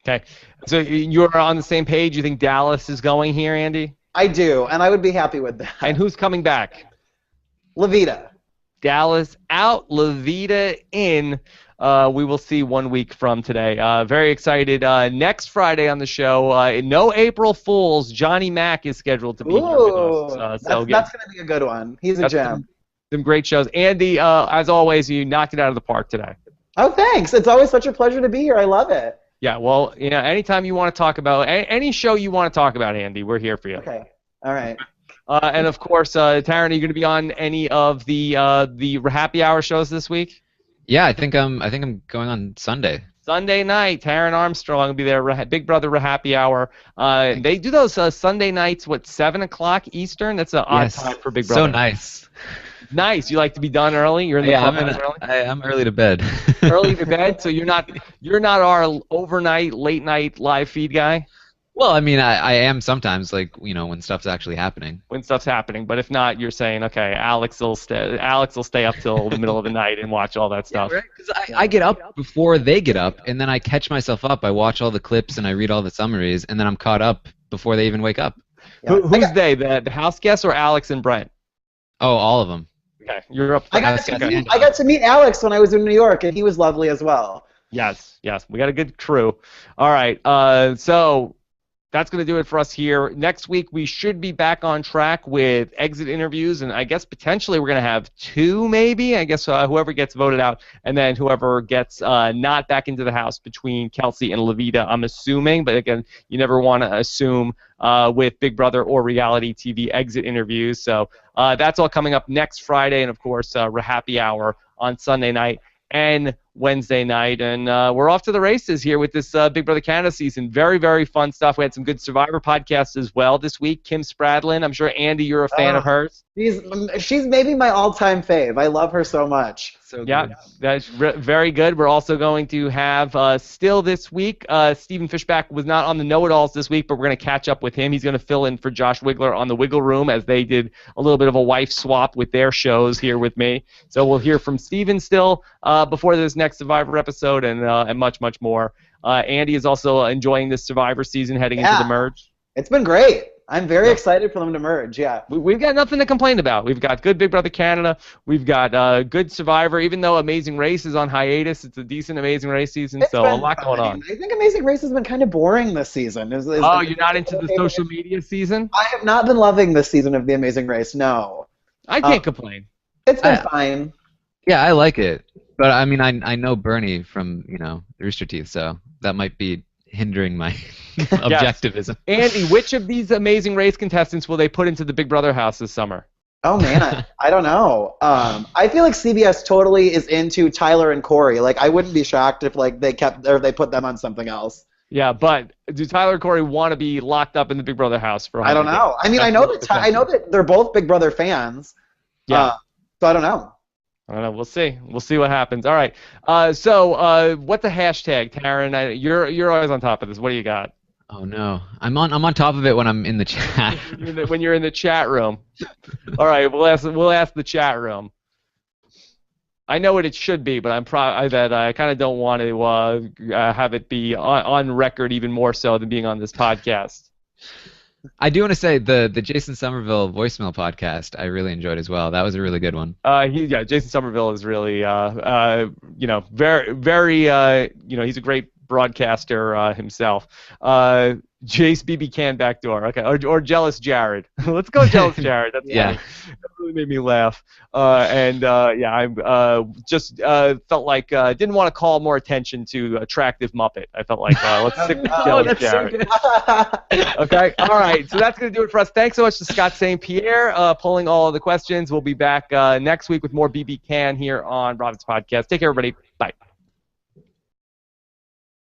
A: Okay. So you're on the same page? You think Dallas is going here, Andy?
B: I do, and I would be happy with that.
A: And who's coming back?
B: Levita.
A: Dallas out, Levita in. We will see 1 week from today. Very excited. Next Friday on the show, no April Fools. Johnny Mac is scheduled to be here with us.
B: That's going to be a good one. He's a gem.
A: Some great shows. Andy, as always, you knocked it out of the park today.
B: Oh, thanks. It's always such a pleasure to be here. I love it.
A: Yeah, well, anytime you want to talk about any show you want to talk about, Andy, we're here for you.
B: Okay. All right.
A: And of course, Taryn, are you going to be on any of the happy hour shows this week?
C: Yeah, I think I'm going on Sunday.
A: Sunday night, Taryn Armstrong will be there. Big Brother Happy Hour. They do those Sunday nights. 7 o'clock Eastern? That's an odd time for Big Brother.
C: So nice.
A: Nice. You like to be done early? You're in the clubhouse early.
C: I'm early to bed.
A: Early to bed. So you're not our overnight, late night live feed guy.
C: Well, I am sometimes, when stuff's actually happening.
A: When stuff's happening, but if not, you're saying, okay, Alex will stay up till the middle of the night and watch all that stuff.
C: Yeah, right. Because I get up before they get up, and then I catch myself up. I watch all the clips and I read all the summaries, and then I'm caught up before they even wake up.
A: Yeah. Who's they? The house guests or Alex and Brent?
C: Oh, all of them.
A: Okay, you're up.
B: I got to meet Alex when I was in New York, and he was lovely as well.
A: Yes, we got a good crew. All right, so that's going to do it for us here. Next week, we should be back on track with exit interviews, and I guess potentially we're going to have 2, maybe. I guess whoever gets voted out, and then whoever gets not back into the house between Kelsey and Levita, I'm assuming. But again, you never want to assume with Big Brother or reality TV exit interviews. So that's all coming up next Friday, and of course, Happy Hour on Sunday night and Wednesday night, and we're off to the races here with this Big Brother Canada season. Very, very fun stuff. We had some good Survivor podcasts as well this week. Kim Spradlin, I'm sure, Andy, you're a fan of hers.
B: She's maybe my all-time fave. I love her so much.
C: So
A: yeah,
C: good.
A: that's very good. We're also going to have still this week, Stephen Fishback was not on the Know-It-Alls this week, but we're going to catch up with him. He's going to fill in for Josh Wigler on the Wiggle Room as they did a little bit of a wife swap with their shows here with me. So we'll hear from Stephen still before this next Survivor episode and much, much more. Andy is also enjoying this Survivor season heading into the merge.
B: It's been great. I'm very excited for them to merge, yeah.
A: We've got nothing to complain about. We've got good Big Brother Canada. We've got good Survivor. Even though Amazing Race is on hiatus, it's a decent Amazing Race season, so a lot going on.
B: I think Amazing Race has been kind of boring this season.
A: You're not into the social media season?
B: I have not been loving this season of The Amazing Race, no.
A: I can't complain.
B: It's been fine.
C: Yeah, I like it. But, I mean, I know Bernie from, Rooster Teeth, so that might be hindering my objectivism.
A: Andy, which of these Amazing Race contestants will they put into the Big Brother house this summer?
B: Oh, man, I don't know. I feel like CBS totally is into Tyler and Corey. Like, I wouldn't be shocked if they put them on something else.
A: Yeah, but do Tyler and Corey want to be locked up in the Big Brother house for?
B: I don't know. I mean, I know that they're both Big Brother fans.
A: Yeah.
B: So I don't know.
A: I don't know. We'll see. We'll see what happens. All right. So what's the hashtag, Taryn? You're always on top of this. What do you got?
C: Oh no, I'm on top of it when I'm in the chat.
A: When you're in the chat room. All right. We'll ask the chat room. I know what it should be, but I kind of don't want to have it be on record even more so than being on this podcast.
C: I do want to say the Jason Somerville voicemail podcast I really enjoyed as well. That was a really good one.
A: Jason Somerville is really very very he's a great broadcaster himself. Jace BB Can backdoor. Okay, or Jealous Jared. Let's go Jealous Jared. That's funny. That really made me laugh. I just felt like didn't want to call more attention to attractive Muppet. I felt like let's stick with Jealous Jared. Okay, all right. So that's gonna do it for us. Thanks so much to Scott St. Pierre pulling all of the questions. We'll be back next week with more BB Can here on Robin's podcast. Take care, everybody. Bye.